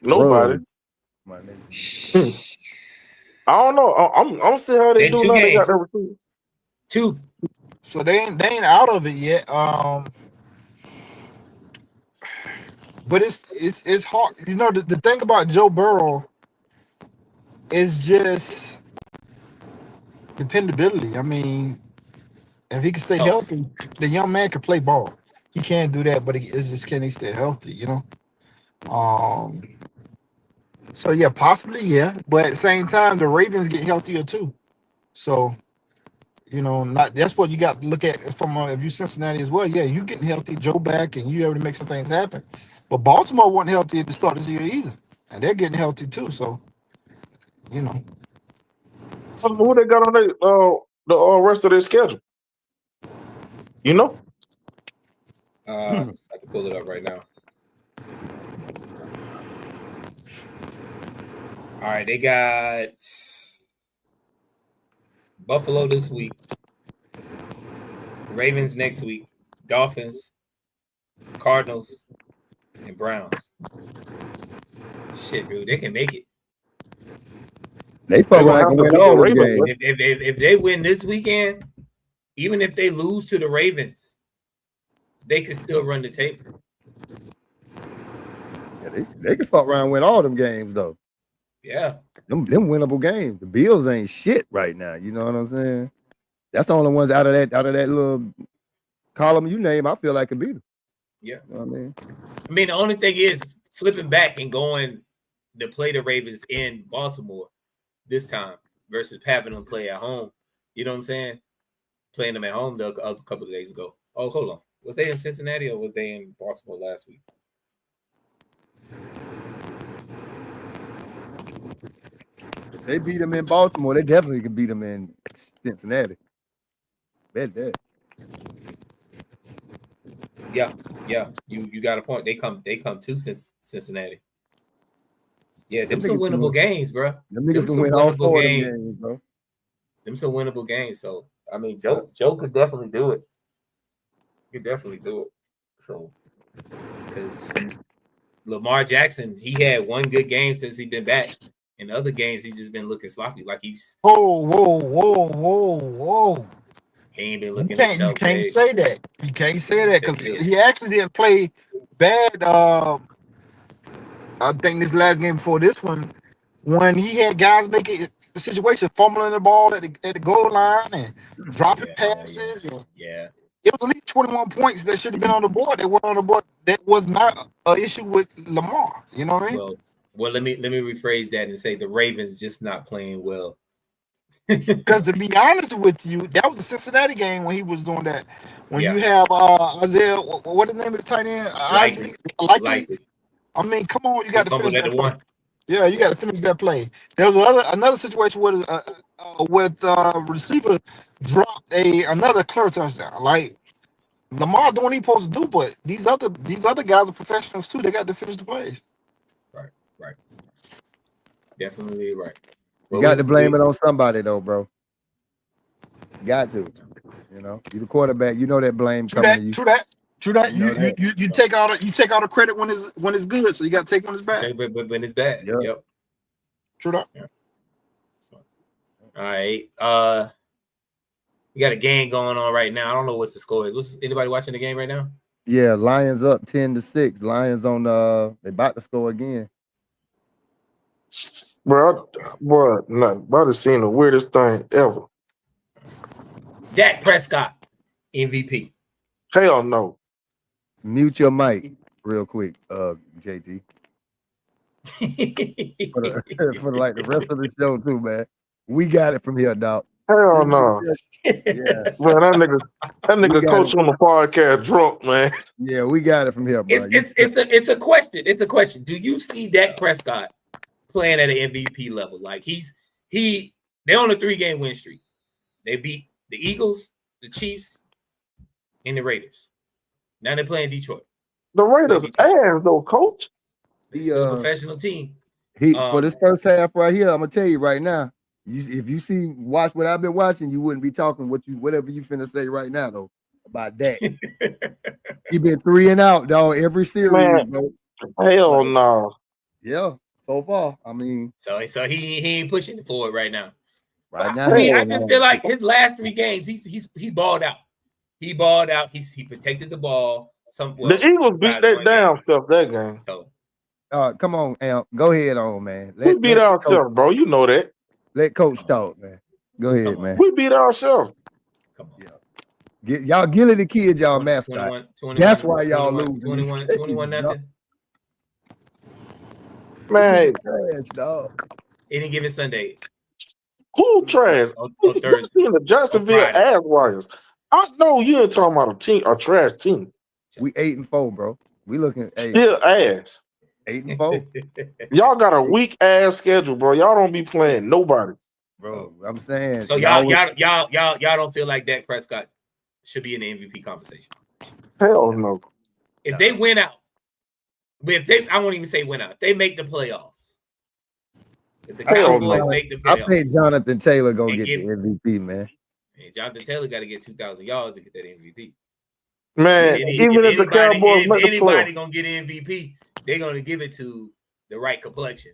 nobody. I don't know. I'm see how they do now. They got their recruit. Two. So they ain't out of it yet. But it's hard. You know, the thing about Joe Burrow is just dependability. I mean, if he can stay healthy, the young man can play ball. He can do that, but it's just, can he stay healthy? You know. So yeah, possibly, yeah. But at the same time, the Ravens get healthier too. So, you know, that's what you got to look at from if you Cincinnati as well. Yeah, you getting healthy, Joe back, and you able to make some things happen. But Baltimore wasn't healthy at the start of this year either, and they're getting healthy too. So, you know, who they got on the rest of their schedule? You know, I can pull it up right now. All right, they got Buffalo this week, Ravens next week, Dolphins, Cardinals, and Browns. Shit, dude, they can make it. They probably gonna win all the games. If they win this weekend, even if they lose to the Ravens, they can still run the table. Yeah, they can fuck around and win all them games though. Yeah. Them winnable games. The Bills ain't shit right now. You know what I'm saying? That's the only ones out of that little column you name, I feel like could beat them. Yeah. You know what I mean? The only thing is flipping back and going to play the Ravens in Baltimore this time versus having them play at home. You know what I'm saying? Playing them at home a couple of days ago. Oh, hold on. Was they in Cincinnati or was they in Baltimore last week? If they beat them in Baltimore, they definitely could beat them in Cincinnati. Bet that. Yeah. You got a point. They come to Cincinnati. Yeah, them some winnable games, bro. Them niggas can win all four of them games, bro. Them some winnable games. So I mean, Joe could definitely do it. You definitely do it. So, because Lamar Jackson, he had one good game since he's been back. In other games, he's just been looking sloppy, like he's. Whoa. He ain't been You looking can't say that. You can't say that because he actually didn't play bad. I think this last game before this one, when he had guys making the situation, fumbling the ball at the goal line and dropping passes. Yeah. It was at least 21 points that should have been on the board. That were on the board. That was not an issue with Lamar. You know what I mean? Well, let me rephrase that and say the Ravens just not playing well. Because to be honest with you, that was the Cincinnati game when he was doing that. When you have Isaiah, what is the name of the tight end? Likely. I mean, come on, you got to finish that play. Yeah, you got to finish that play. There was another situation where with receiver dropped another clear touchdown. Like Lamar doing what he's supposed to do, but these other guys are professionals too. They got to finish the plays. Right. Definitely right. You got to blame it on somebody though, bro. You got to. You know, you the quarterback. You know that blame coming to you. True that. You take all the credit when it's good, so you got to take when it's bad. When it's bad. Yep. True that. Yeah. All right. We got a game going on right now. I don't know what the score is. Anybody watching the game right now? Yeah, Lions up 10-6. Lions on they about to score again. Bro, I've seen the weirdest thing ever. Dak Prescott, MVP. Hell no. Mute your mic real quick, JT. for like the rest of the show too, man. We got it from here, dog. Hell no. Yeah. Bro, that nigga coach on the podcast drunk, man. Yeah, we got it from here, bro. It's a question. It's a question. Do you see Dak Prescott playing at an MVP level? Like they're on a 3-game win streak. They beat the Eagles, the Chiefs, and the Raiders. Now they're playing Detroit. The Raiders ass though, coach. It's still a professional team. For this first half right here, I'm gonna tell you right now. If you watch what I've been watching, you wouldn't be talking whatever you finna say right now though about that. He been 3 and out, dog, every series, man, bro. Hell no. Yeah, so far. I mean, so he ain't pushing it forward right now. Right now, I just feel like his last 3 games, he's balled out. He balled out. He protected the ball. The Eagles beat that down self that game. So, come on, Amp. Go ahead on, man. We beat ourselves, bro. You know that. Let coach talk, man. Go ahead, man. We beat ourselves. Come on. Yeah. Y'all Gilly the kids, y'all mascot. 21, that's why y'all lose. 21 nothing. Man, trash, dog. Any given Sunday. Who trash? On Thursday. The Jacksonville ass wires. I know you ain't talking about a trash team. We 8-4, bro. We looking still ass. 8-4. Y'all got a weak ass schedule, bro. Y'all don't be playing nobody, bro. I'm saying. So y'all don't feel like Dak Prescott should be in the MVP conversation? Hell no. If they win out, I won't even say win out. If they make the playoffs. If the Cowboys make the playoffs, I think Jonathan Taylor gonna get the MVP, man. And Jonathan Taylor got to get 2,000 yards to get that MVP. Man, even if the Cowboys make the playoffs, anybody gonna get MVP, they're gonna give it to the right complexion,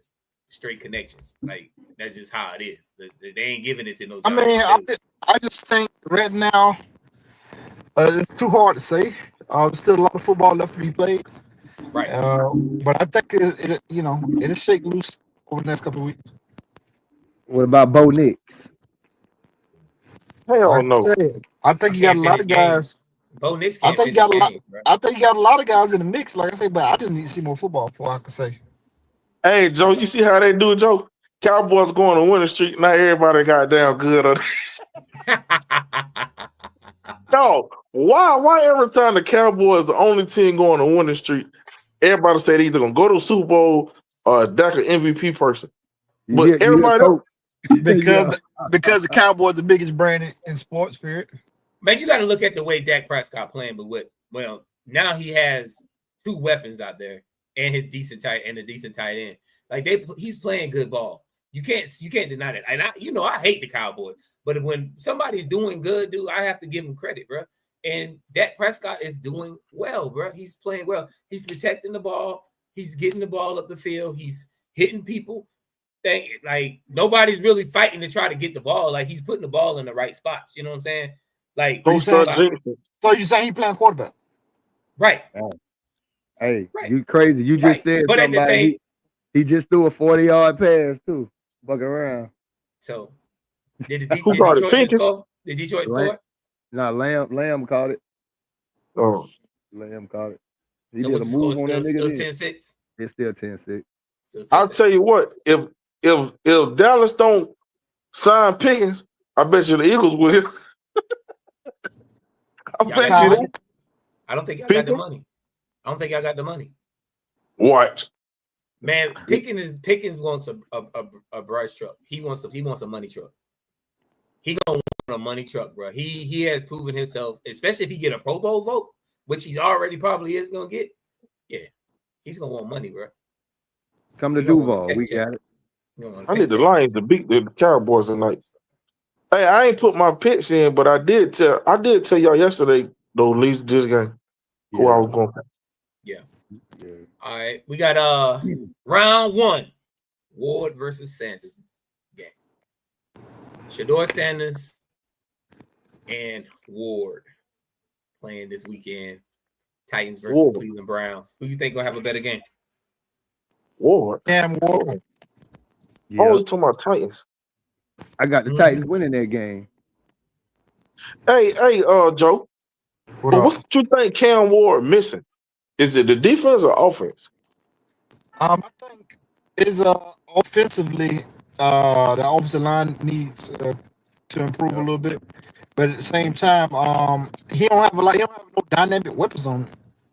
straight connections. Like that's just how it is. They ain't giving it to no. I mean, I just think right now it's too hard to say. There's still a lot of football left to be played. Right. But I think it'll shake loose over the next couple of weeks. What about Bo Nix? Hell no. I think you got a lot of guys. Bo Nix I think you got a lot. I think you got a lot of guys in the mix, like I say, but I just need to see more football before I can say. Hey, Joe, you see how they do it, Joe? Cowboys going on winning streak. Not everybody got down good on Dog, why every time the Cowboys the only team going on winning streak, everybody say they either gonna go to the Super Bowl or Dak an MVP person. But everybody else, because the Cowboys are the biggest brand in sports, period. Man, you got to look at the way Dak Prescott playing, but now he has 2 weapons out there and his decent tight end. Like he's playing good ball. You can't deny that. And I hate the Cowboys, but when somebody's doing good, dude, I have to give them credit, bro. And Dak Prescott is doing well, bro. He's playing well. He's protecting the ball. He's getting the ball up the field. He's hitting people. Like nobody's really fighting to try to get the ball. Like he's putting the ball in the right spots. You know what I'm saying? Like So you saying he playing quarterback? Right. Hey, you crazy. You just said but something about he just threw a 40-yard pass too. Buck around. So did Detroit just score? Did Detroit score? No, Lamb caught it. Oh. Lamb caught it. He did a move on that nigga. Still 10-6. It's still 10-6. I'll tell you what, if Dallas don't sign Pickens, I bet you the Eagles will. I bet you that. I don't think I got the money. I don't think I got the money. What? Man, Pickens wants a brush truck. He wants a money truck. He gonna want a money truck, bro. He has proven himself, especially if he get a Pro Bowl vote, which he's already probably is gonna get. Yeah, he's gonna want money, bro. Come to Duval, we got it. I need the Lions to beat the Cowboys tonight. Hey, I ain't put my picks in, but I did tell y'all yesterday though. At least this game, who I was going. Yeah. All right, we got round 1, Ward versus Sanders game. Shador Sanders and Ward playing this weekend. Titans versus Cleveland Browns. Who you think gonna have a better game? Ward. Ward. Yeah. Oh, you talking about Titans? I got the Titans winning that game. Hey, Joe. What you think Cam Ward missing? Is it the defense or offense? I think is offensively, the offensive line needs to improve a little bit, but at the same time, he don't have no dynamic weapons on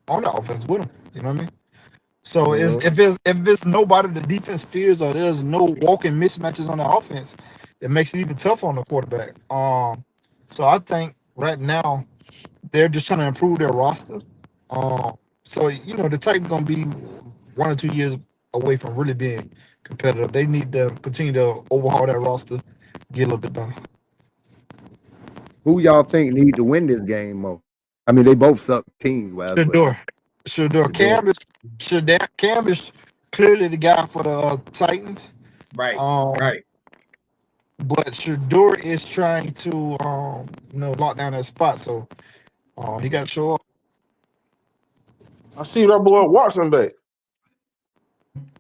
the offense with him. You know what I mean? So if it's nobody the defense fears or there's no walking mismatches on the offense, it makes it even tougher on the quarterback. So I think right now they're just trying to improve their roster. So the Titans gonna be 1 or 2 years away from really being competitive. They need to continue to overhaul that roster, get a little bit better. Who y'all think need to win this game, Mo? I mean, they both suck teams. Shador. Cam is clearly the guy for the Titans. Right. Right. But Shador is trying to lock down that spot, so he got to show up. I see that boy Watson back.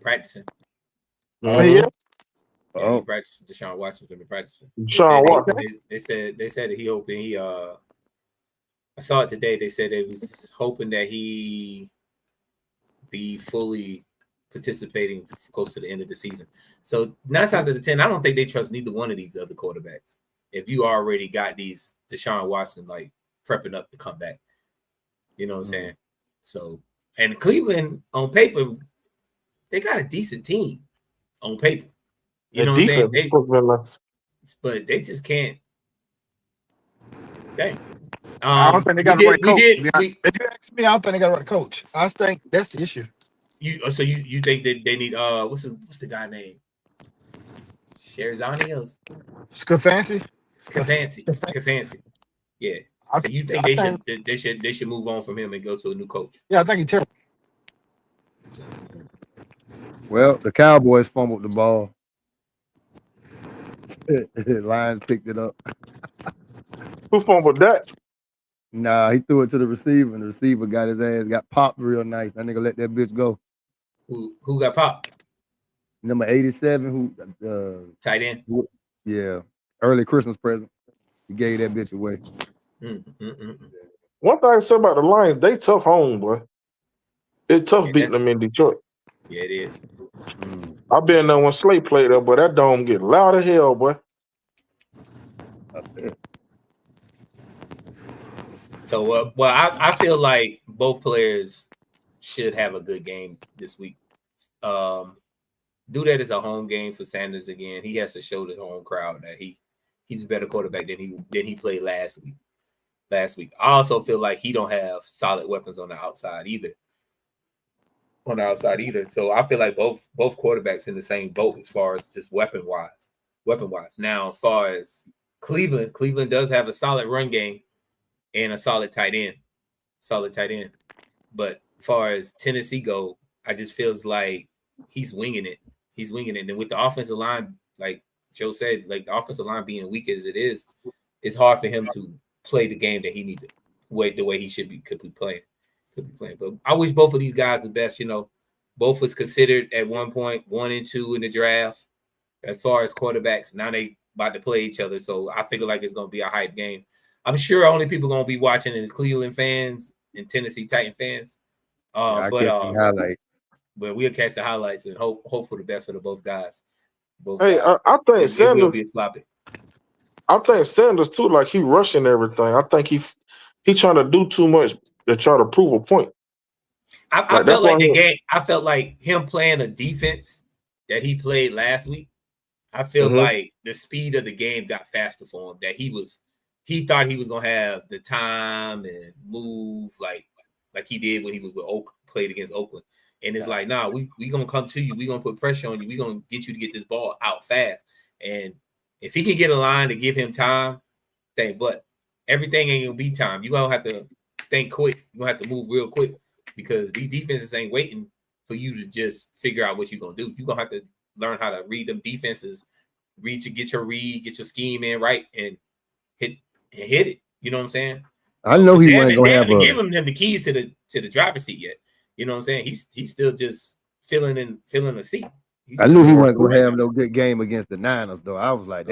Practicing. Yeah. He practiced. Deshaun Watson's been practicing. Deshaun Watson. They said that he hoping he I saw it today. They said they was hoping that he be fully participating close to the end of the season. So 9 times out of 10, I don't think they trust neither one of these other quarterbacks. If you already got these Deshaun Watson like prepping up to come back, you know what I'm saying? So, and Cleveland on paper, they got a decent team on paper. You know what I'm saying? But they just can't. Dang. I don't think they got the right coach. If you ask me, I don't think they got the right coach. I think that's the issue. You think that they need what's the guy name? Sherzani or Stefanski? Stefanski. Yeah. So you think they should move on from him and go to a new coach? Yeah, I think he's terrible. Well, the Cowboys fumbled the ball. Lions picked it up. Who fumbled that? Nah, he threw it to the receiver, and the receiver got his ass got popped real nice. That nigga let that bitch go. Who got popped? Number 87, who tight end. Yeah, early Christmas present. He gave that bitch away. One thing I say about the Lions, they tough home, boy. It's tough beating them in Detroit. Yeah, it is. I've been there when Slay played there, but that dome get loud as hell, boy. So, I feel like both players should have a good game this week. Do that as a home game for Sanders again. He has to show the home crowd that he's a better quarterback than he played last week. I also feel like he don't have solid weapons on the outside either. So I feel like both quarterbacks in the same boat as far as just weapon wise. Now, as far as Cleveland does have a solid run game. and a solid tight end. But as far as Tennessee go, I just feels like he's winging it. And with the offensive line, like Joe said, like the offensive line being weak as it is, it's hard for him to play the game that he needed, the way he could be playing. But I wish both of these guys the best. Both was considered at one point 1 and 2 in the draft. As far as quarterbacks, now they about to play each other, so I feel like it's going to be a hype game. I'm sure only people going to be watching is Cleveland fans and Tennessee Titan fans. But we'll catch the highlights and hope for the best for the both guys. I think Sanders will be sloppy. I think Sanders too, like he rushing everything. I think he trying to do too much to try to prove a point. I felt like the game. I felt like him playing a defense that he played last week. I feel like the speed of the game got faster for him. That he thought he was gonna have the time and move like he did when he was with played against Oakland. And it's like, nah, we gonna come to you. We gonna put pressure on you. We gonna get you to get this ball out fast. And if he can get a line to give him time, but everything ain't gonna be time. You gonna have to think quick. You gonna have to move real quick because these defenses ain't waiting for you to just figure out what you're gonna do. You're gonna have to learn how to read them defenses, get your scheme in right and hit it. You know what I'm saying? I know he wasn't gonna have give him the keys to the driver's seat yet. You know what I'm saying? He's still just filling a seat. I knew he wasn't gonna have no good game against the Niners, though. I was like,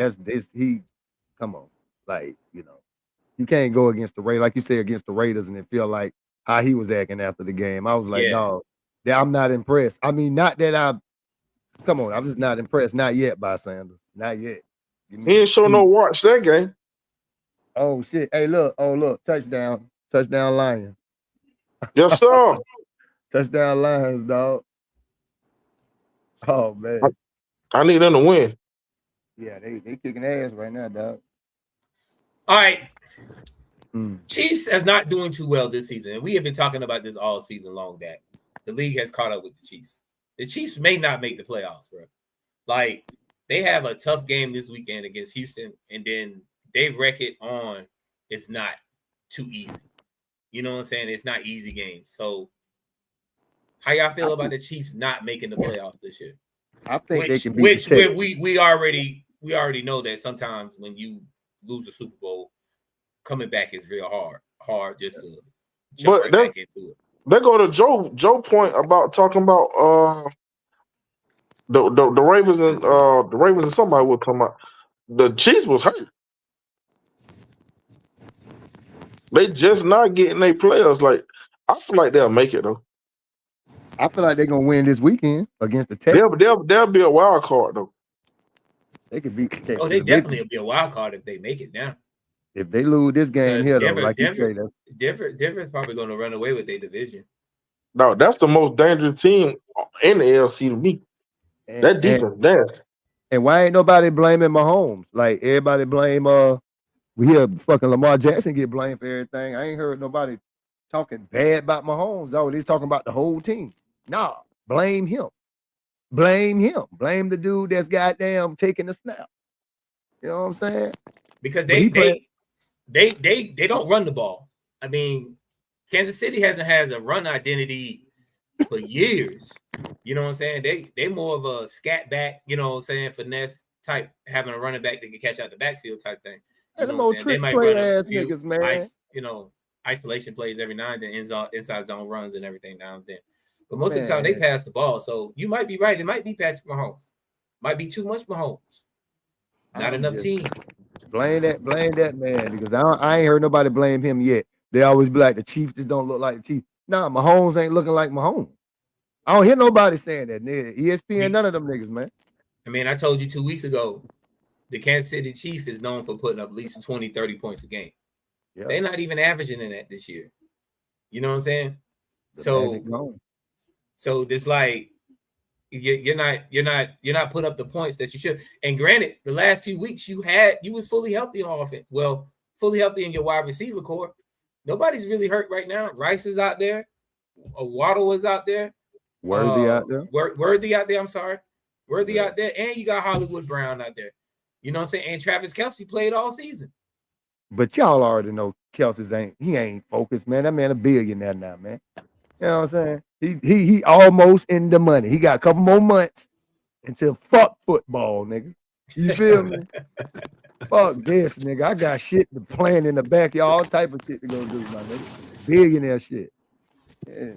come on. Like, you can't go against the Raiders, like you say, against the Raiders, and it feel like how he was acting after the game. I was like, no, I'm not impressed. I mean, not that I'm just not impressed. Not yet by Sanders. Not yet. He ain't show no watch that game. Oh shit. Hey, look, touchdown Lions. Yes, sir. Touchdown Lions, dog. Oh man. I need them to win. Yeah, they kicking ass right now, dog. All right. Chiefs is not doing too well this season. And we have been talking about this all season long that the league has caught up with the Chiefs. The Chiefs may not make the playoffs, bro. Like, they have a tough game this weekend against Houston, and then they wreck it on it's not too easy. You know what I'm saying? It's not easy games. So how y'all feel about the Chiefs not making the playoffs this year? I think they can beat we already know that sometimes when you lose a Super Bowl, coming back is real hard just to jump right back into it. They go to Joe point about talking about the Ravens and somebody was talking about the Chiefs was hurt. They just not getting their players. Like, I feel like they'll make it though. I feel like they're gonna win this weekend against the Texans. They'll be a wild card though. They could beat. Oh, they definitely will be a wild card if they make it now. If they lose this game here, though, like you say, Denver's probably going to run away with their division. No, that's the most dangerous team in the AFC to me. That defense, that's. And why ain't nobody blaming Mahomes? Like everybody blame we hear fucking Lamar Jackson get blamed for everything. I ain't heard nobody talking bad about Mahomes, though. They's talking about the whole team. Nah, blame him. Blame the dude that's goddamn taking the snap. You know what I'm saying? Because they don't run the ball. I mean, Kansas City hasn't had a run identity for years. You know what I'm saying? They more of a scat back, you know what I'm saying, finesse type, having a running back that can catch out the backfield type thing. You know what I'm saying? They might run a few niggas, man. Isolation plays every now and then, inside zone runs and everything now and then. But most of the time they pass the ball. So you might be right. It might be Patrick Mahomes. Might be too much Mahomes. Not enough team. Blame that man, because I ain't heard nobody blame him yet. They always be like, the Chiefs just don't look like the Chiefs. Nah, Mahomes ain't looking like Mahomes. I don't hear nobody saying that. ESPN, none of them niggas, man. I mean, I told you 2 weeks ago, the Kansas City Chiefs is known for putting up at least 20, 30 points a game. Yep. They're not even averaging in that this year. You know what I'm saying? So it's like you're not putting up the points that you should. And granted, the last few weeks you was fully healthy on offense. Well, fully healthy in your wide receiver core. Nobody's really hurt right now. Rice is out there. Waddle is out there. Worthy out there. Worthy out there. I'm sorry. Worthy out there. And you got Hollywood Brown out there. You know what I'm saying? And Travis Kelce played all season. But y'all already know Kelsey's ain't focused, man. That man a billionaire now, man. You know what I'm saying? He almost in the money. He got a couple more months until fuck football, nigga. You feel me? Fuck this, nigga. I got shit to plan in the backyard, all type of shit to go do, my nigga. Billionaire shit. Yeah.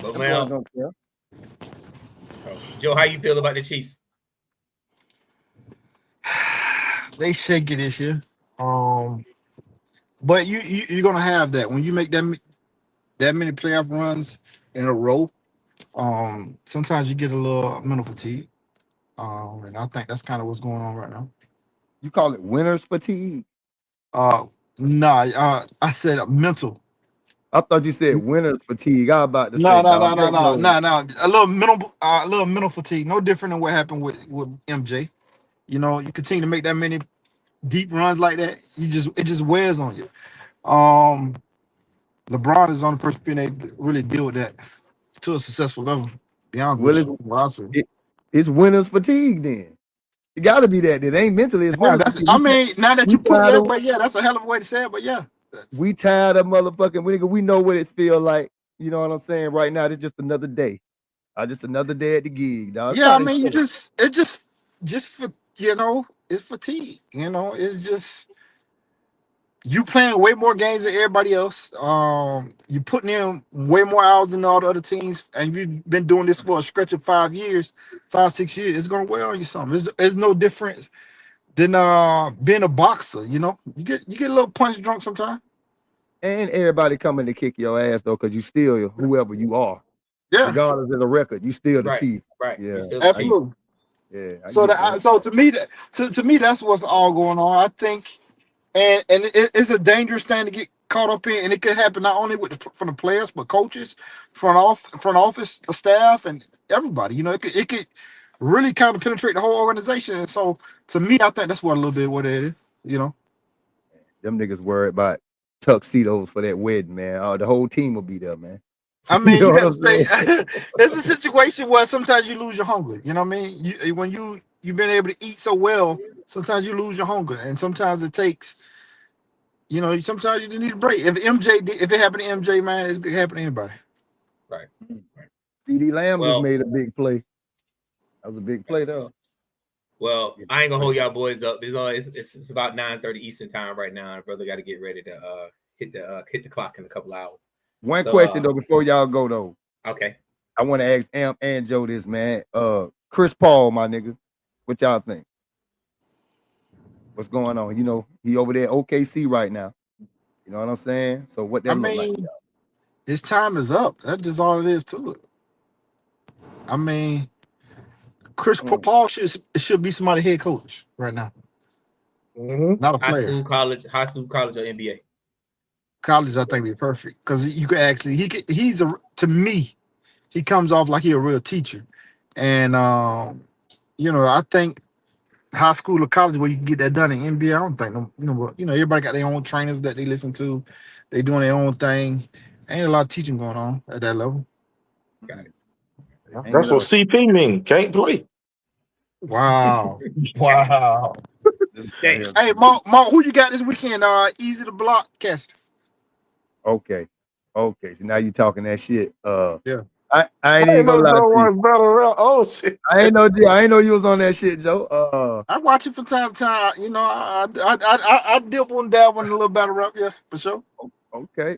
But now, Joe, how you feel about the Chiefs? They shaky this year. But you're gonna have that when you make that many playoff runs in a row. Sometimes you get a little mental fatigue. And I think that's kind of what's going on right now. You call it winner's fatigue? Nah. I said mental. I thought you said winner's fatigue. I was about to No. say, dog. A little mental fatigue. No different than what happened with MJ. You know, you continue to make that many deep runs like that, it just wears on you. LeBron is the only person being able to really deal with that to a successful level. Be honest with you. What I say. It's winner's fatigue then. It gotta be that. It ain't mentally, it's winner's fatigue. I mean, now that you put that, but yeah, that's a hell of a way to say it, but yeah. We tired of motherfucking we know what it feel like. You know what I'm saying? Right now, it's just another day. Just another day at the gig, dog. Yeah, I mean, it's for, you know, it's fatigue. You know, it's just you playing way more games than everybody else. You putting in way more hours than all the other teams, and you've been doing this for a stretch of 5 years, 5-6 years. It's gonna wear on you something. It's no different than being a boxer. You know, you get a little punch drunk sometimes. And everybody coming to kick your ass though, because you still whoever you are. Yeah. Regardless of the record, you still the Chiefs. Right. Yeah. Absolutely. Yeah. So to me that's what's all going on. I think, and it's a dangerous thing to get caught up in, and it could happen not only from the players but coaches, front office, the staff, and everybody. You know, it could really kind of penetrate the whole organization. And so to me, I think that's what it is. You know, them niggas worried about tuxedos for that wedding, man. The whole team will be there, man. I mean, you gotta stay. It's a situation where sometimes you lose your hunger. You know what I mean? When you've been able to eat so well, sometimes you lose your hunger, and sometimes it takes. You know, sometimes you just need a break. If it happened to MJ, man, it's gonna happen to anybody. Right. CD Lamb just made a big play. That was a big play, though. Well, I ain't gonna hold y'all boys up. It's about 9:30 Eastern time right now. My brother got to get ready to hit the clock in a couple hours. One question though before y'all go though. Okay. I want to ask Amp and Joe this, man. Chris Paul, my nigga, what y'all think? What's going on? You know, he over there at OKC right now. You know what I'm saying? So what that look like? His time is up. That's just all it is to it. I mean, Chris Paul should be somebody head coach right now. Not a player. High school, college, or NBA. College, I think, would be perfect because you could actually to me, he comes off like he a real teacher, and you know, I think high school or college where you can get that done in NBA, I don't think everybody got their own trainers that they listen to, they doing their own thing. Ain't a lot of teaching going on at that level. Got it. That's what CP mean. Can't play. Wow. Hey, Mark, who you got this weekend? Easy to block, Cast. Okay. So now you talking that shit. Yeah. I ain't even gonna lie to you. Oh shit! I ain't know you was on that shit, Joe. I watch it from time to time. You know, I dip one down on a little battle rap, yeah, for sure. Okay.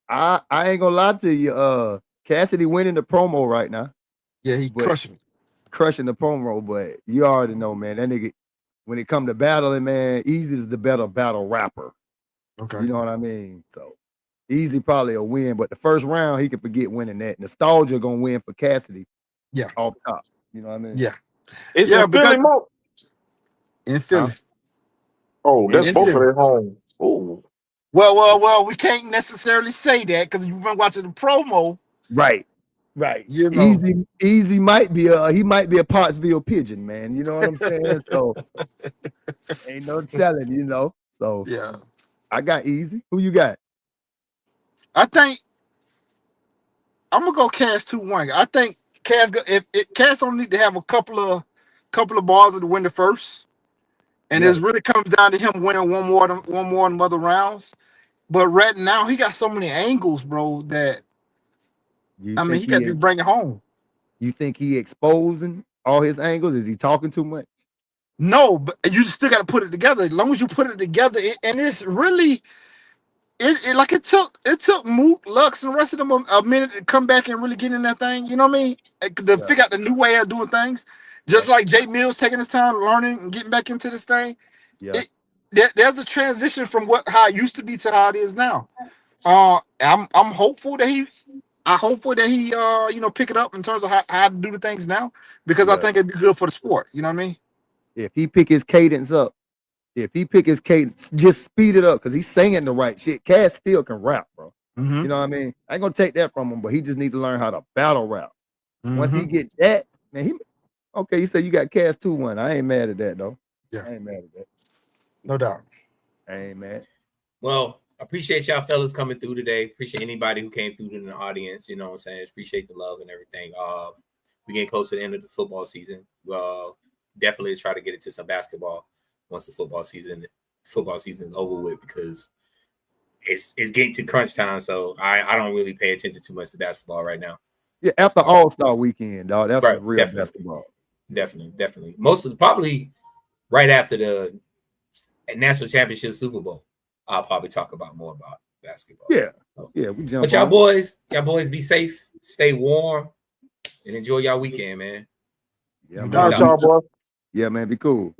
I ain't gonna lie to you. Cassidy winning the promo right now. Yeah, he crushing the promo, but you already know, man. That nigga, when it come to battling, man, Easy is the better battle rapper. Okay. You know what I mean? So Easy probably a win, but the first round he can forget winning that. Nostalgia gonna win for Cassidy. Yeah. Off top. You know what I mean? Yeah. It's in Philly, Mo. In Philly. Oh, that's both of their home. Oh. Well, we can't necessarily say that because you've been watching the promo. Right. You know. Easy might be a Pottsville pigeon, man. You know what I'm saying? So ain't no telling, you know. So yeah. I got Easy. Who you got? I think I'm gonna go Cass 2-1. I think Cass if Cass only need to have a couple of bars to win the first, And it really comes down to him winning one more in other rounds. But right now, he got so many angles, bro, that he got to bring it home. You think he exposing all his angles? Is he talking too much? No, but you still got to put it together. As long as you put it together, and it's really, it took Mook, Lux, and the rest of them a minute to come back and really get in that thing. You know what I mean? To figure out the new way of doing things. Just like Jay Mills taking his time learning and getting back into this thing. Yeah. There's a transition from how it used to be to how it is now. I'm hopeful that he pick it up in terms of how to do the things now, because I think it'd be good for the sport. You know what I mean? If he pick his cadence up, just speed it up, because he's singing the right shit. Cass still can rap, bro. You know what I mean? I ain't gonna take that from him, but he just need to learn how to battle rap. Once he get that, man, okay, you said you got Cass 2-1. I ain't mad at that though. Yeah, I ain't mad at that. No doubt. I ain't mad. Well, I appreciate y'all fellas coming through today. Appreciate anybody who came through in the audience. You know what I'm saying? Appreciate the love and everything. We getting close to the end of the football season. Definitely try to get into some basketball once the football season is over with, because it's getting to crunch time. So I don't really pay attention too much to basketball right now. Yeah, after All-Star weekend, dog. That's right, real basketball. Definitely. Probably right after the National Championship Super Bowl, I'll probably talk about more about basketball. Yeah. Yeah, we jump. But y'all boys be safe, stay warm, and enjoy y'all weekend, man. Yeah, man. Y'all boys. Yeah, man, be cool.